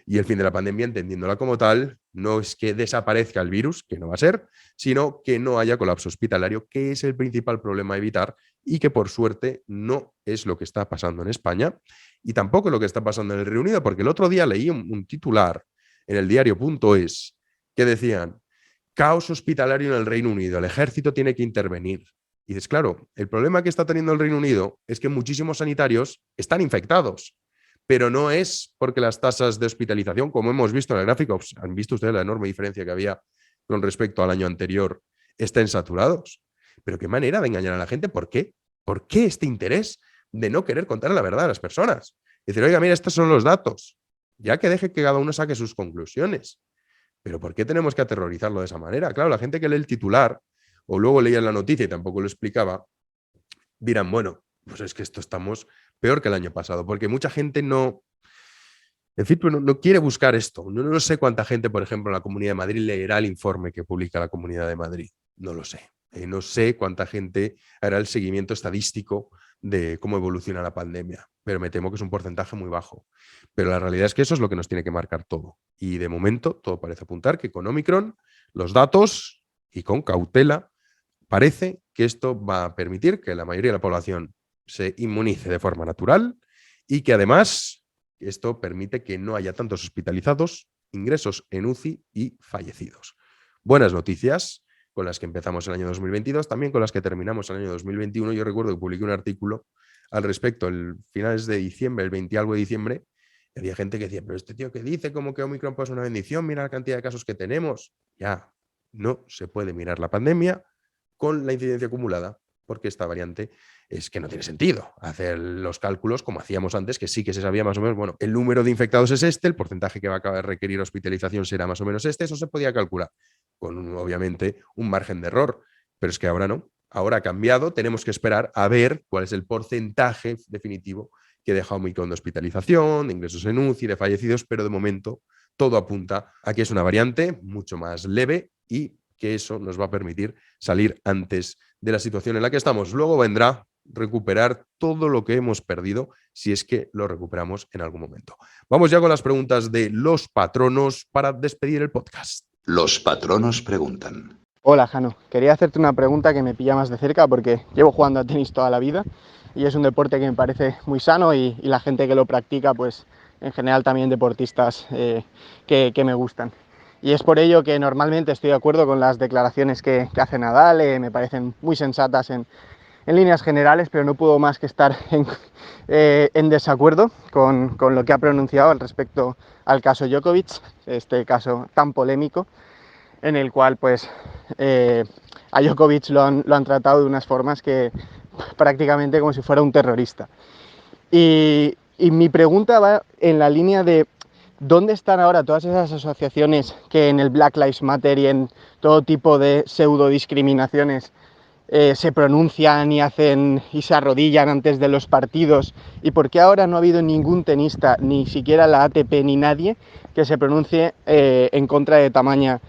Y el fin de la pandemia, entendiéndola como tal, no es que desaparezca el virus, que no va a ser, sino que no haya colapso hospitalario, que es el principal problema a evitar y que por suerte no es lo que está pasando en España y tampoco lo que está pasando en el Reino Unido, porque el otro día leí un titular en el diario.es que decían: caos hospitalario en el Reino Unido, el ejército tiene que intervenir. Y dices, claro, el problema que está teniendo el Reino Unido es que muchísimos sanitarios están infectados, pero no es porque las tasas de hospitalización, como hemos visto en el gráfico, han visto ustedes la enorme diferencia que había con respecto al año anterior, estén saturados. Pero qué manera de engañar a la gente. ¿Por qué? ¿Por qué este interés de no querer contar la verdad a las personas? Decir, oiga, mira, estos son los datos. Ya que deje que cada uno saque sus conclusiones. Pero ¿por qué tenemos que aterrorizarlo de esa manera? Claro, la gente que lee el titular o luego leía la noticia y tampoco lo explicaba, dirán, bueno, pues es que esto estamos peor que el año pasado, porque mucha gente no, en fin, pues no quiere buscar esto. No sé cuánta gente, por ejemplo, en la Comunidad de Madrid leerá el informe que publica la Comunidad de Madrid. No lo sé. No sé cuánta gente hará el seguimiento estadístico de cómo evoluciona la pandemia, pero me temo que es un porcentaje muy bajo. Pero la realidad es que eso es lo que nos tiene que marcar todo. Y de momento todo parece apuntar que con Omicron, los datos y con cautela, parece que esto va a permitir que la mayoría de la población se inmunice de forma natural y que además esto permite que no haya tantos hospitalizados, ingresos en UCI y fallecidos. Buenas noticias con las que empezamos el año 2022, también con las que terminamos el año 2021. Yo recuerdo que publiqué un artículo al respecto el finales de diciembre, el 20 algo de diciembre, y había gente que decía, pero este tío que dice como que Omicron pues es una bendición, mira la cantidad de casos que tenemos. Ya, no se puede mirar la pandemia con la incidencia acumulada. porque esta variante es que no tiene sentido hacer los cálculos como hacíamos antes, que sí que se sabía más o menos, bueno, el número de infectados es este, el porcentaje que va a requerir hospitalización será más o menos este, eso se podía calcular con obviamente un margen de error, pero es que ahora no, ahora ha cambiado, tenemos que esperar a ver cuál es el porcentaje definitivo que deja Omicron de hospitalización, de ingresos en UCI, de fallecidos, pero de momento todo apunta a que es una variante mucho más leve y que eso nos va a permitir salir antes de la situación en la que estamos. Luego vendrá recuperar todo lo que hemos perdido si es que lo recuperamos en algún momento. Vamos ya con las preguntas de los patronos para despedir el podcast. Los patronos preguntan. Hola, Jano. Quería hacerte una pregunta que me pilla más de cerca porque llevo jugando a tenis toda la vida y es un deporte que me parece muy sano y la gente que lo practica, pues en general también deportistas que me gustan. Y es por ello que normalmente estoy de acuerdo con las declaraciones que hace Nadal, me parecen muy sensatas en líneas generales, pero no puedo más que estar en desacuerdo con lo que ha pronunciado al respecto al caso Djokovic, este caso tan polémico, en el cual pues a Djokovic lo han tratado de unas formas que prácticamente como si fuera un terrorista. Y mi pregunta va en la línea de ¿dónde están ahora todas esas asociaciones que en el Black Lives Matter y en todo tipo de pseudo discriminaciones se pronuncian y se arrodillan antes de los partidos? ¿Y por qué ahora no ha habido ningún tenista, ni siquiera la ATP ni nadie, que se pronuncie en contra de tamaña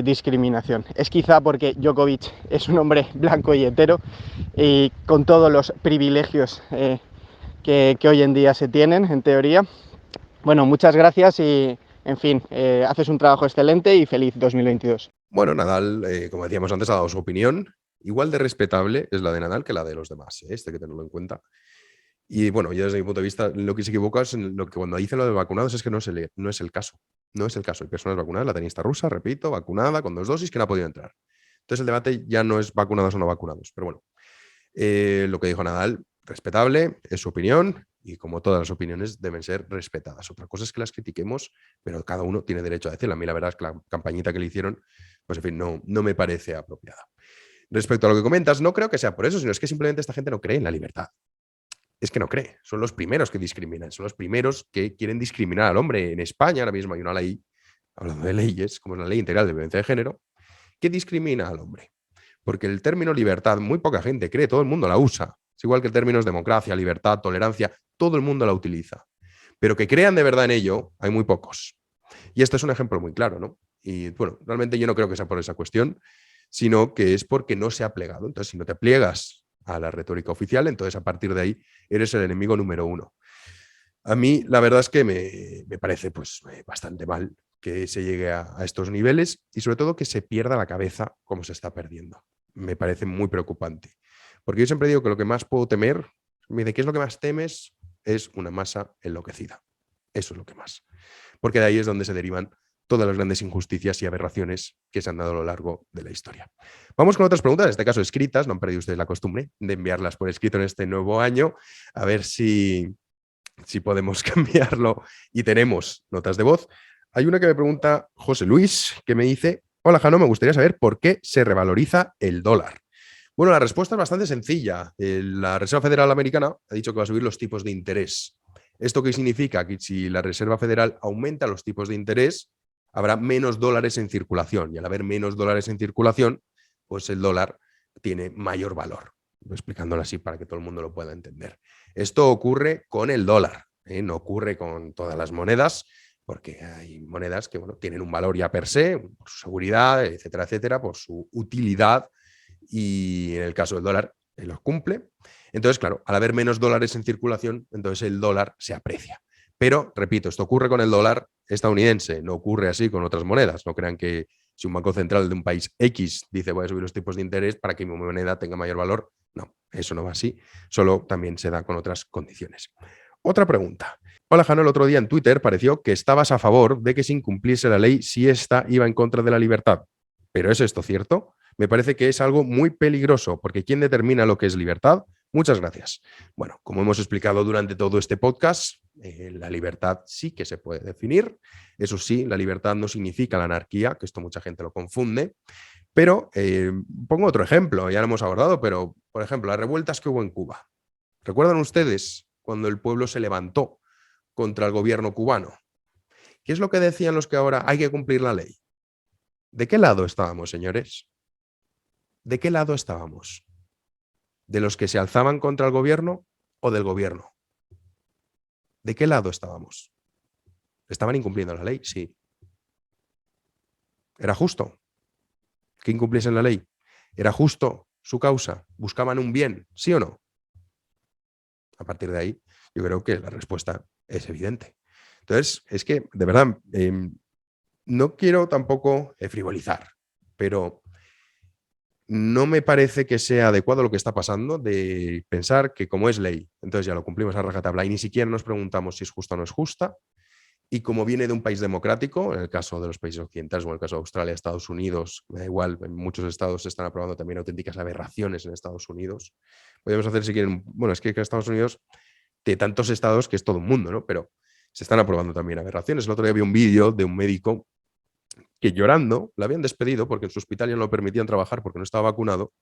discriminación? Es quizá porque Djokovic es un hombre blanco y hetero y con todos los privilegios que hoy en día se tienen, en teoría. Bueno, muchas gracias y, en fin, haces un trabajo excelente y feliz 2022. Bueno, Nadal, como decíamos antes, ha dado su opinión. Igual de respetable es la de Nadal que la de los demás, este hay que tenerlo en cuenta. Y bueno, yo desde mi punto de vista, lo que se equivoca es en lo que cuando dicen lo de vacunados es que no es el caso. No es el caso. Hay personas vacunadas, la tenista rusa, repito, vacunada con 2 dosis que no ha podido entrar. Entonces el debate ya no es vacunados o no vacunados. Pero bueno, lo que dijo Nadal, respetable, es su opinión y como todas las opiniones deben ser respetadas. Otra cosa es que las critiquemos, pero cada uno tiene derecho a decirlo. A mí la verdad es que la campañita que le hicieron, pues en fin, no me parece apropiada. Respecto a lo que comentas, no creo que sea por eso, sino es que simplemente esta gente no cree en la libertad. Es que no cree, son los primeros que discriminan, son los primeros que quieren discriminar al hombre. En España ahora mismo hay una ley, hablando de leyes, como es la Ley Integral de Violencia de Género, que discrimina al hombre. Porque el término libertad, muy poca gente cree, todo el mundo la usa. Es igual que el término democracia, libertad, tolerancia, todo el mundo la utiliza. Pero que crean de verdad en ello, hay muy pocos. Y este es un ejemplo muy claro, ¿no? Y bueno, realmente yo no creo que sea por esa cuestión, sino que es porque no se ha plegado. Entonces, si no te pliegas a la retórica oficial, entonces a partir de ahí eres el enemigo número uno. A mí la verdad es que me parece pues bastante mal que se llegue a estos niveles y sobre todo que se pierda la cabeza como se está perdiendo. Me parece muy preocupante. Porque yo siempre digo que lo que más puedo temer, me dice, ¿qué es lo que más temes? Es una masa enloquecida. Eso es lo que más. Porque de ahí es donde se derivan todas las grandes injusticias y aberraciones que se han dado a lo largo de la historia. Vamos con otras preguntas, en este caso escritas, no han perdido ustedes la costumbre de enviarlas por escrito en este nuevo año, a ver si podemos cambiarlo y tenemos notas de voz. Hay una que me pregunta José Luis, que me dice, hola Jano, me gustaría saber por qué se revaloriza el dólar. Bueno, la respuesta es bastante sencilla. La Reserva Federal Americana ha dicho que va a subir los tipos de interés. ¿Esto qué significa? Que si la Reserva Federal aumenta los tipos de interés, habrá menos dólares en circulación. Y al haber menos dólares en circulación, pues el dólar tiene mayor valor. Explicándolo así para que todo el mundo lo pueda entender. Esto ocurre con el dólar, no ocurre con todas las monedas, porque hay monedas que bueno, tienen un valor ya per se, por su seguridad, etcétera, etcétera, por su utilidad, y en el caso del dólar los cumple. Entonces, claro, al haber menos dólares en circulación, entonces el dólar se aprecia. Pero, repito, esto ocurre con el dólar estadounidense, no ocurre así con otras monedas. No crean que si un banco central de un país X dice voy a subir los tipos de interés para que mi moneda tenga mayor valor, no, eso no va así. Solo también se da con otras condiciones. Otra pregunta. Hola, Jano, el otro día en Twitter pareció que estabas a favor de que se incumpliese la ley si ésta iba en contra de la libertad. ¿Pero es esto cierto? Me parece que es algo muy peligroso, porque ¿quién determina lo que es libertad? Muchas gracias. Bueno, como hemos explicado durante todo este podcast, la libertad sí que se puede definir. Eso sí, la libertad no significa la anarquía, que esto mucha gente lo confunde, Pero pongo otro ejemplo, ya lo hemos abordado, pero por ejemplo, las revueltas que hubo en Cuba. ¿Recuerdan ustedes cuando el pueblo se levantó contra el gobierno cubano? ¿Qué es lo que decían los que ahora hay que cumplir la ley? ¿De qué lado estábamos, señores? ¿De qué lado estábamos? ¿De los que se alzaban contra el gobierno o del gobierno? ¿De qué lado estábamos? ¿Estaban incumpliendo la ley? Sí. ¿Era justo que incumpliesen la ley? ¿Era justo su causa? ¿Buscaban un bien? ¿Sí o no? A partir de ahí, yo creo que la respuesta es evidente. Entonces, es que, de verdad, no quiero tampoco frivolizar, pero no me parece que sea adecuado lo que está pasando de pensar que como es ley, entonces ya lo cumplimos a rajatabla y ni siquiera nos preguntamos si es justa o no es justa. Y como viene de un país democrático, en el caso de los países occidentales o en el caso de Australia, Estados Unidos, da igual, en muchos estados se están aprobando también auténticas aberraciones en Estados Unidos. Podemos hacer si quieren, bueno, es que Estados Unidos de tantos estados que es todo un mundo, ¿no? Pero se están aprobando también aberraciones. El otro día vi un vídeo de un médico que llorando le habían despedido porque en su hospital ya no lo permitían trabajar porque no estaba vacunado.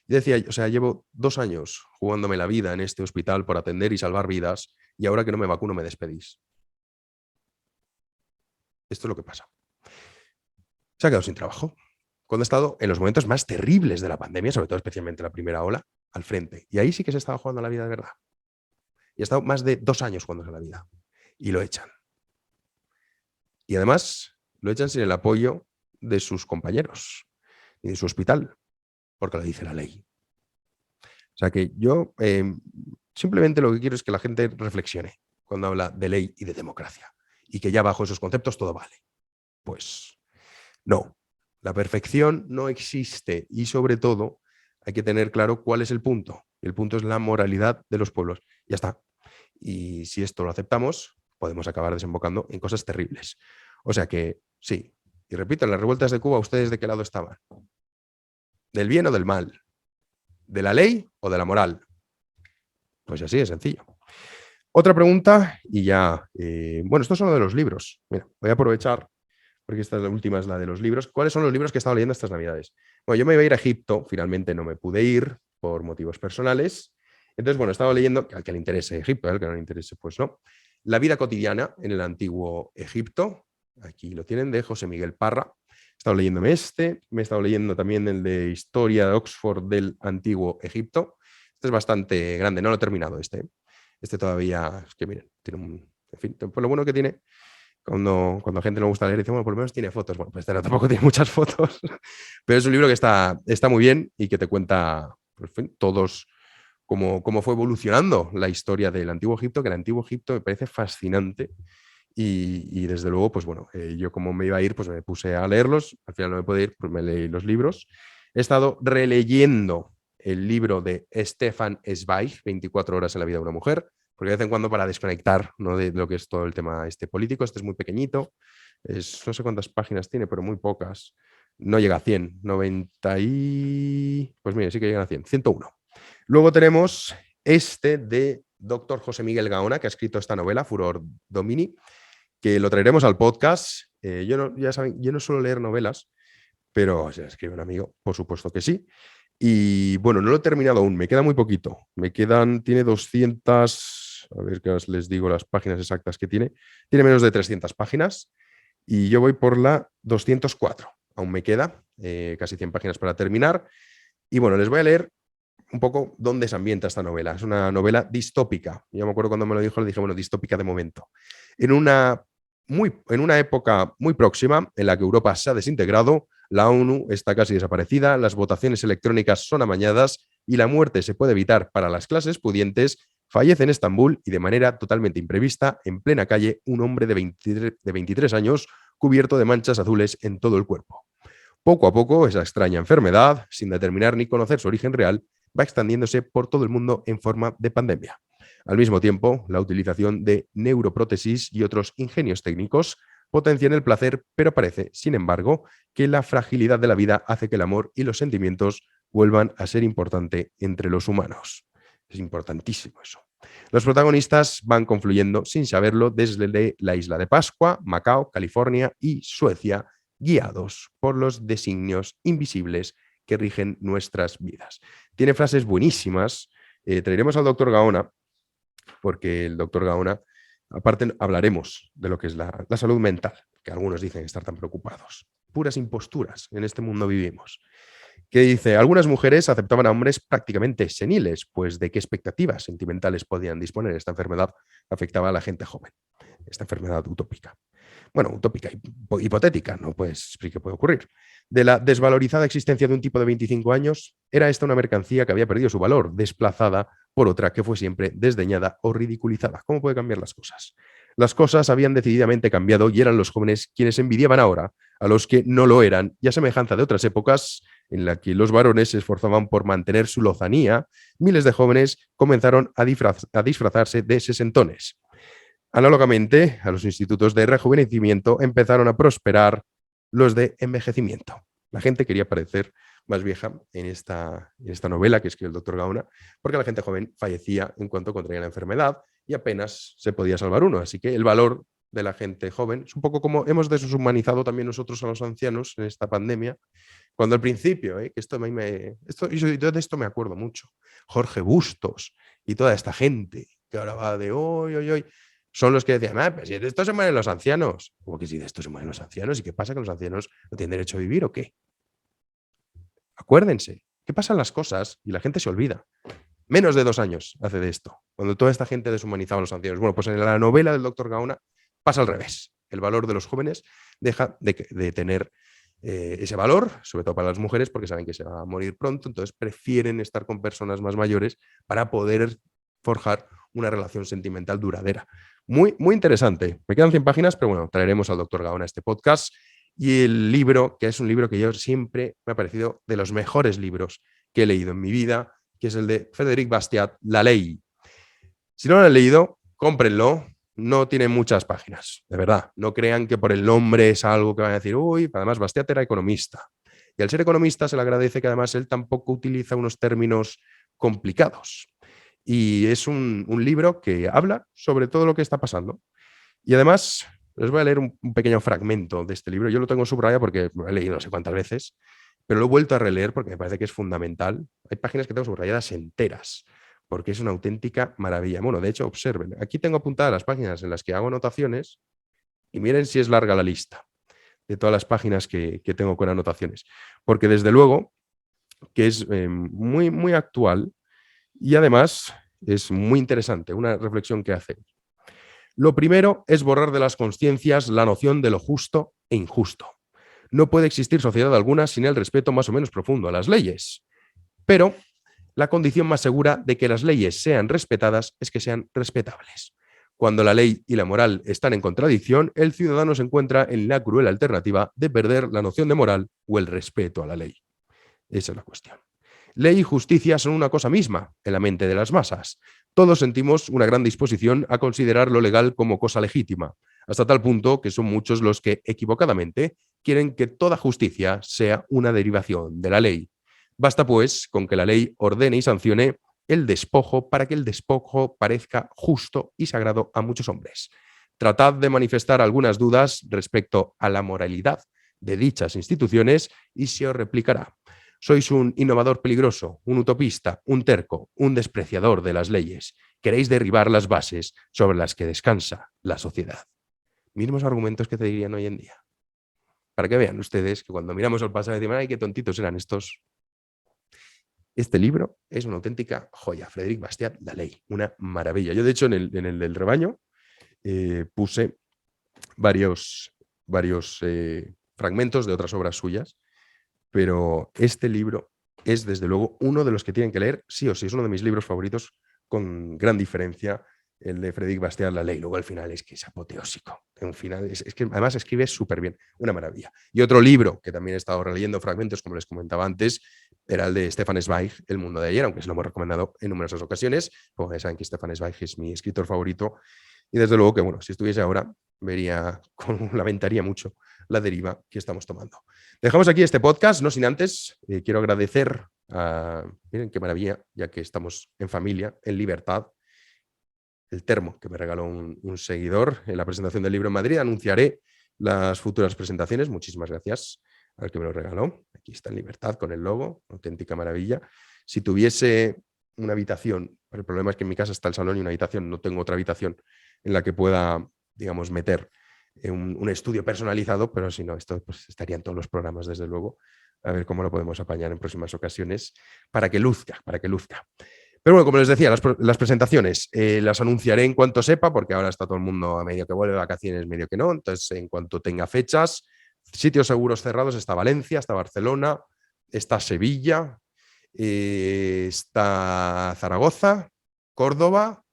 Y decía, o sea, llevo 2 años jugándome la vida en este hospital por atender y salvar vidas y ahora que no me vacuno me despedís. Esto es lo que pasa. Se ha quedado sin trabajo. Cuando ha estado en los momentos más terribles de la pandemia, sobre todo especialmente la primera ola, al frente. Y ahí sí que se estaba jugando la vida de verdad. Y ha estado más de 2 años jugándose la vida. Y lo echan. Y además lo echan sin el apoyo de sus compañeros y de su hospital, porque lo dice la ley. O sea que yo simplemente lo que quiero es que la gente reflexione cuando habla de ley y de democracia. Y que ya bajo esos conceptos todo vale. Pues no, la perfección no existe y sobre todo hay que tener claro cuál es el punto. El punto es la moralidad de los pueblos. Ya está. Y si esto lo aceptamos, podemos acabar desembocando en cosas terribles. O sea que sí. Y repito, en las revueltas de Cuba, ¿ustedes de qué lado estaban? ¿Del bien o del mal? ¿De la ley o de la moral? Pues así de sencillo. Otra pregunta y ya, bueno, estos son lo de los libros. Mira, voy a aprovechar porque esta es la última, es la de los libros. ¿Cuáles son los libros que he estado leyendo estas Navidades? Bueno, yo me iba a ir a Egipto, finalmente no me pude ir por motivos personales. Entonces, bueno, he estado leyendo, al que le interese Egipto, al que no le interese, pues no. La vida cotidiana en el antiguo Egipto, aquí lo tienen, de José Miguel Parra. He estado leyéndome me he estado leyendo también el de Historia de Oxford del antiguo Egipto. Este es bastante grande, no lo he terminado este. Este todavía, es que miren, tiene un, en fin, pues lo bueno que tiene cuando a gente no le gusta leer, dice, bueno, por lo menos tiene fotos. Bueno, pues este tampoco tiene muchas fotos, pero es un libro que está muy bien y que te cuenta, pues, en fin, todos cómo fue evolucionando la historia del Antiguo Egipto, que el Antiguo Egipto me parece fascinante y desde luego, pues bueno, yo como me iba a ir, pues me puse a leerlos, al final no me pude ir, pues me leí los libros. He estado releyendo el libro de Stefan Zweig, 24 horas en la vida de una mujer, porque de vez en cuando para desconectar, ¿no?, de lo que es todo el tema político. Este es muy pequeñito, no sé cuántas páginas tiene, pero muy pocas. No llega a 100, 90 y... Pues mire, sí que llegan a 100, 101. Luego tenemos este de Dr. José Miguel Gaona, que ha escrito esta novela, Furor Domini, que lo traeremos al podcast. Ya saben, yo no suelo leer novelas, pero si la escribe un amigo, por supuesto que sí. Y bueno, no lo he terminado aún, me queda muy poquito. Tiene 200, a ver que les digo las páginas exactas que tiene. Tiene menos de 300 páginas y yo voy por la 204. Aún me queda casi 100 páginas para terminar. Y bueno, les voy a leer un poco dónde se ambienta esta novela. Es una novela distópica. Yo me acuerdo cuando me lo dijo, le dije, bueno, distópica de momento. En una época muy próxima en la que Europa se ha desintegrado, la ONU está casi desaparecida, las votaciones electrónicas son amañadas y la muerte se puede evitar para las clases pudientes, fallece en Estambul y de manera totalmente imprevista, en plena calle, un hombre de 23 años cubierto de manchas azules en todo el cuerpo. Poco a poco, esa extraña enfermedad, sin determinar ni conocer su origen real, va extendiéndose por todo el mundo en forma de pandemia. Al mismo tiempo, la utilización de neuroprótesis y otros ingenios técnicos potencian el placer, pero parece, sin embargo, que la fragilidad de la vida hace que el amor y los sentimientos vuelvan a ser importante entre los humanos. Es importantísimo eso. Los protagonistas van confluyendo sin saberlo desde la isla de Pascua, Macao, California y Suecia, guiados por los designios invisibles que rigen nuestras vidas. Tiene frases buenísimas. Traeremos al doctor Gaona, porque el doctor Gaona, aparte hablaremos de lo que es la salud mental, que algunos dicen estar tan preocupados. Puras imposturas, en este mundo vivimos. Que dice, algunas mujeres aceptaban a hombres prácticamente seniles, pues de qué expectativas sentimentales podían disponer. Esta enfermedad afectaba a la gente joven, esta enfermedad utópica. Bueno, utópica, hipotética, no pues que puede ocurrir. De la desvalorizada existencia de un tipo de 25 años, era esta una mercancía que había perdido su valor, desplazada por otra que fue siempre desdeñada o ridiculizada. ¿Cómo puede cambiar las cosas? Las cosas habían decididamente cambiado y eran los jóvenes quienes envidiaban ahora a los que no lo eran, y a semejanza de otras épocas en las que los varones se esforzaban por mantener su lozanía, miles de jóvenes comenzaron a disfrazarse de sesentones. Análogamente, a los institutos de rejuvenecimiento empezaron a prosperar los de envejecimiento. La gente quería parecer más vieja en esta novela que escribe el doctor Gaona, porque la gente joven fallecía en cuanto contraía la enfermedad y apenas se podía salvar uno. Así que el valor de la gente joven es un poco como hemos deshumanizado también nosotros a los ancianos en esta pandemia, cuando al principio, que esto a mí yo de esto me acuerdo mucho, Jorge Bustos y toda esta gente que ahora va de hoy, hoy, hoy, son los que decían, pues si de esto se mueren los ancianos. ¿Cómo que si de esto se mueren los ancianos? ¿Y qué pasa? ¿Que los ancianos no tienen derecho a vivir o qué? Acuérdense, ¿qué pasan las cosas? Y la gente se olvida. Menos de 2 años hace de esto, cuando toda esta gente deshumanizaba a los ancianos. Bueno, pues en la novela del doctor Gaona pasa al revés. El valor de los jóvenes deja de tener ese valor, sobre todo para las mujeres, porque saben que se va a morir pronto, entonces prefieren estar con personas más mayores para poder forjar una relación sentimental duradera. Muy, muy interesante. Me quedan 100 páginas, pero bueno, traeremos al doctor Gaona a este podcast. Y el libro, que es un libro que yo siempre me ha parecido de los mejores libros que he leído en mi vida, que es el de Frédéric Bastiat, La Ley. Si no lo han leído, cómprenlo. No tiene muchas páginas, de verdad. No crean que por el nombre es algo que van a decir, uy, además Bastiat era economista. Y al ser economista se le agradece que además él tampoco utiliza unos términos complicados. Y es un libro que habla sobre todo lo que está pasando. Y además, les voy a leer un pequeño fragmento de este libro. Yo lo tengo subrayado porque lo he leído no sé cuántas veces, pero lo he vuelto a releer porque me parece que es fundamental. Hay páginas que tengo subrayadas enteras, porque es una auténtica maravilla. Bueno, de hecho, observen. Aquí tengo apuntadas las páginas en las que hago anotaciones y miren si es larga la lista de todas las páginas que tengo con anotaciones. Porque desde luego que es muy, muy actual y además es muy interesante, una reflexión que hace. Lo primero es borrar de las conciencias la noción de lo justo e injusto. No puede existir sociedad alguna sin el respeto más o menos profundo a las leyes. Pero la condición más segura de que las leyes sean respetadas es que sean respetables. Cuando la ley y la moral están en contradicción, el ciudadano se encuentra en la cruel alternativa de perder la noción de moral o el respeto a la ley. Esa es la cuestión. Ley y justicia son una cosa misma en la mente de las masas. Todos sentimos una gran disposición a considerar lo legal como cosa legítima, hasta tal punto que son muchos los que, equivocadamente, quieren que toda justicia sea una derivación de la ley. Basta, pues, con que la ley ordene y sancione el despojo para que el despojo parezca justo y sagrado a muchos hombres. Tratad de manifestar algunas dudas respecto a la moralidad de dichas instituciones y se os replicará. Sois un innovador peligroso, un utopista, un terco, un despreciador de las leyes. Queréis derribar las bases sobre las que descansa la sociedad. Mismos argumentos que te dirían hoy en día. Para que vean ustedes que cuando miramos al pasado decimos, ay, qué tontitos eran estos. Este libro es una auténtica joya. Frédéric Bastiat, La Ley, una maravilla. Yo, de hecho, en el del rebaño puse varios fragmentos de otras obras suyas, pero este libro es, desde luego, uno de los que tienen que leer sí o sí. Es uno de mis libros favoritos, con gran diferencia, el de Frédéric Bastiat, La Ley. Luego al final es que es apoteósico. En un final es que además escribe súper bien, una maravilla. Y otro libro que también he estado releyendo fragmentos, como les comentaba antes, era el de Stefan Zweig, El mundo de ayer, aunque se lo hemos recomendado en numerosas ocasiones. Como ya saben que Stefan Zweig es mi escritor favorito. Y desde luego que, bueno, si estuviese ahora, lamentaría mucho la deriva que estamos tomando. Dejamos aquí este podcast, no sin antes, quiero agradecer miren qué maravilla, ya que estamos en familia, en libertad, el termo que me regaló un seguidor en la presentación del libro en Madrid. Anunciaré las futuras presentaciones. Muchísimas gracias al que me lo regaló. Aquí está en libertad con el logo, auténtica maravilla. Si tuviese una habitación, pero el problema es que en mi casa está el salón y una habitación, no tengo otra habitación en la que pueda, digamos, meter un estudio personalizado, pero si no, esto pues, estaría en todos los programas, desde luego. A ver cómo lo podemos apañar en próximas ocasiones para que luzca, para que luzca. Pero bueno, como les decía, las presentaciones las anunciaré en cuanto sepa, porque ahora está todo el mundo a medio que vuelve de vacaciones, medio que no. Entonces, en cuanto tenga fechas, sitios seguros cerrados, está Valencia, está Barcelona, está Sevilla, está Zaragoza, Córdoba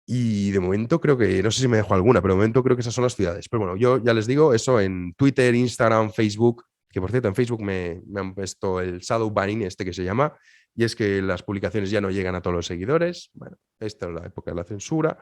y de momento creo que, no sé si me dejo alguna, pero de momento creo que esas son las ciudades. Pero bueno, yo ya les digo eso en Twitter, Instagram, Facebook, que por cierto en Facebook me han puesto el shadow banning este que se llama, y es que las publicaciones ya no llegan a todos los seguidores. Bueno, esta es la época de la censura.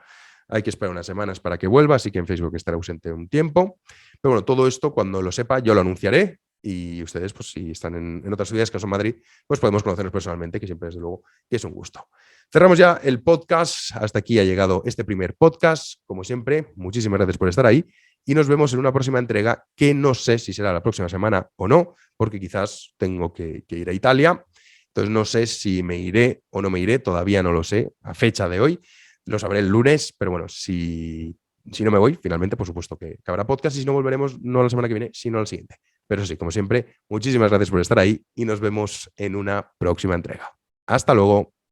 Hay que esperar unas semanas para que vuelva, así que en Facebook estará ausente un tiempo. Pero bueno, todo esto cuando lo sepa yo lo anunciaré y ustedes, pues si están en otras ciudades que son Madrid, pues podemos conocernos personalmente, que siempre desde luego que es un gusto. Cerramos ya el podcast. Hasta aquí ha llegado este primer podcast. Como siempre, muchísimas gracias por estar ahí y nos vemos en una próxima entrega que no sé si será la próxima semana o no, porque quizás tengo que ir a Italia. Entonces no sé si me iré o no me iré, todavía no lo sé a fecha de hoy. Lo sabré el lunes, pero bueno, si no me voy, finalmente, por supuesto que habrá podcast y si no volveremos no la semana que viene, sino la siguiente. Pero sí, como siempre, muchísimas gracias por estar ahí y nos vemos en una próxima entrega. Hasta luego.